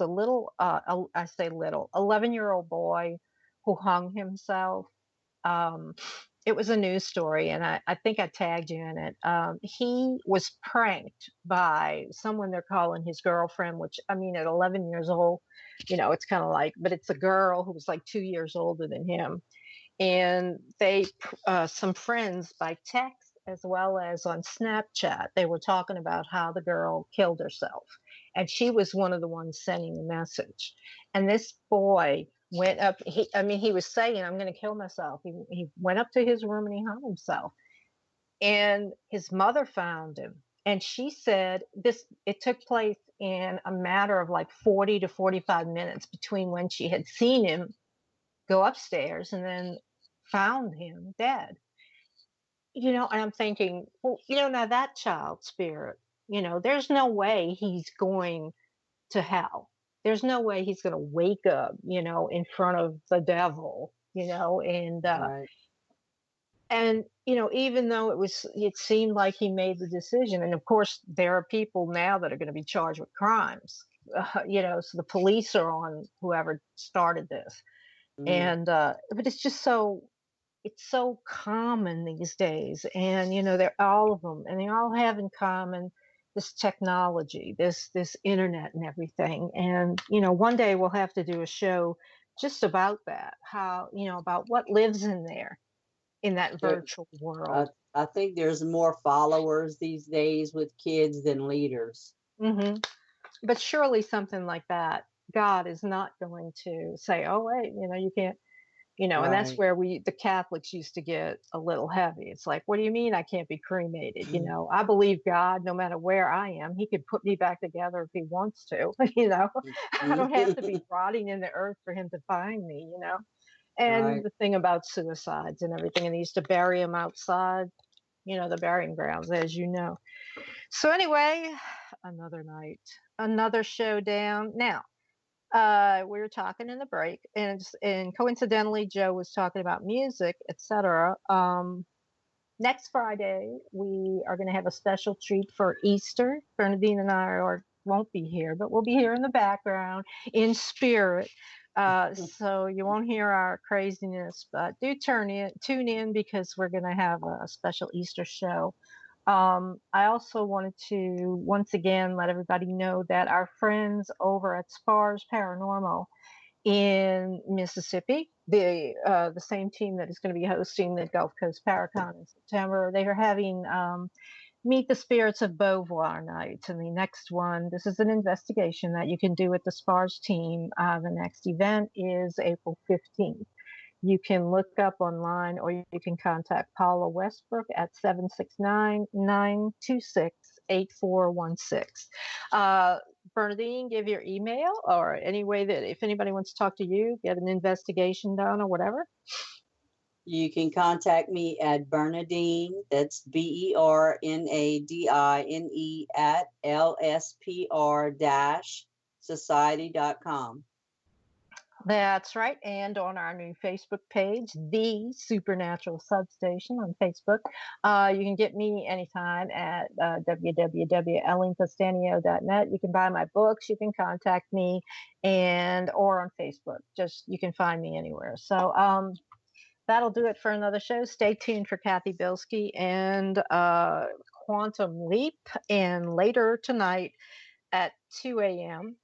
little I say little 11-year-old boy who hung himself. It was a news story, and I think I tagged you in it. He was pranked by someone they're calling his girlfriend, which, I mean, at 11 years old, it's kind of like, but it's a girl who was like 2 years older than him. And some friends by text as well as on Snapchat, they were talking about how the girl killed herself. And she was one of the ones sending the message. And this boy went up, he was saying, I'm going to kill myself. He went up to his room and he hung himself. And his mother found him. And she said it took place in a matter of like 40 to 45 minutes between when she had seen him go upstairs and then found him dead. And I'm thinking, well, now that child spirit, there's no way he's going to hell. There's no way he's going to wake up, in front of the devil, Right. and, even though it seemed like he made the decision. And of course, there are people now that are going to be charged with crimes, so the police are on whoever started this. Mm-hmm. And, but it's just it's so common these days. And, they're all of them, and they all have in common this technology, this internet and everything. And, one day we'll have to do a show just about that, how, about what lives in there, in that virtual world. I think there's more followers these days with kids than leaders. Mm-hmm. But surely something like that, God is not going to say, oh, wait, you can't. And that's where the Catholics used to get a little heavy. It's like, what do you mean I can't be cremated? Mm-hmm. I believe God, no matter where I am, he could put me back together if he wants to, I don't have to be rotting in the earth for him to find me, And the thing about suicides and everything, and they used to bury them outside, the burying grounds, as you know. So anyway, another night, another showdown. Now, we were talking in the break, and coincidentally, Joe was talking about music, etc. Next Friday, we are going to have a special treat for Easter. Bernadine and I won't be here, but we'll be here in the background in spirit. So you won't hear our craziness, but do tune in because we're going to have a special Easter show. I also wanted to once again let everybody know that our friends over at Spars Paranormal in Mississippi, the same team that is going to be hosting the Gulf Coast Paracon in September, they are having Meet the Spirits of Beauvoir night. And the next one, this is an investigation that you can do with the Spars team. The next event is April 15th. You can look up online, or you can contact Paula Westbrook at 769-926-8416. Bernadine, give your email or any way that if anybody wants to talk to you, get an investigation done or whatever. You can contact me at Bernadine, that's BERNADINE at LSPR-society.com. That's right. And on our new Facebook page, The Supernatural Substation on Facebook, you can get me anytime at www.ellencastanio.net. You can buy my books. You can contact me or on Facebook. Just you can find me anywhere. So that'll do it for another show. Stay tuned for Kathy Bilski and Quantum Leap. And later tonight at 2 a.m.,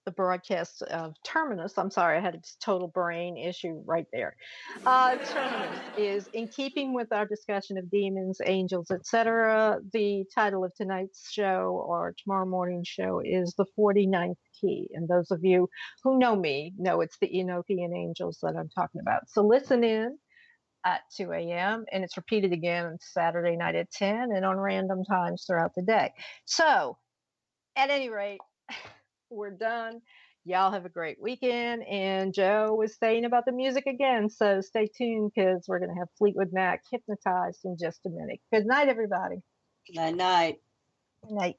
the broadcast of Terminus. I'm sorry, I had a total brain issue right there. Terminus is in keeping with our discussion of demons, angels, etc. The title of tonight's show or tomorrow morning's show is The 49th Key. And those of you who know me know it's the Enochian angels that I'm talking about. So listen in at 2 a.m. and it's repeated again on Saturday night at 10 and on random times throughout the day. So at any rate, we're done. Y'all have a great weekend. And Joe was saying about the music again. So stay tuned because we're going to have Fleetwood Mac Hypnotized in just a minute. Good night, everybody. Night night. Good night.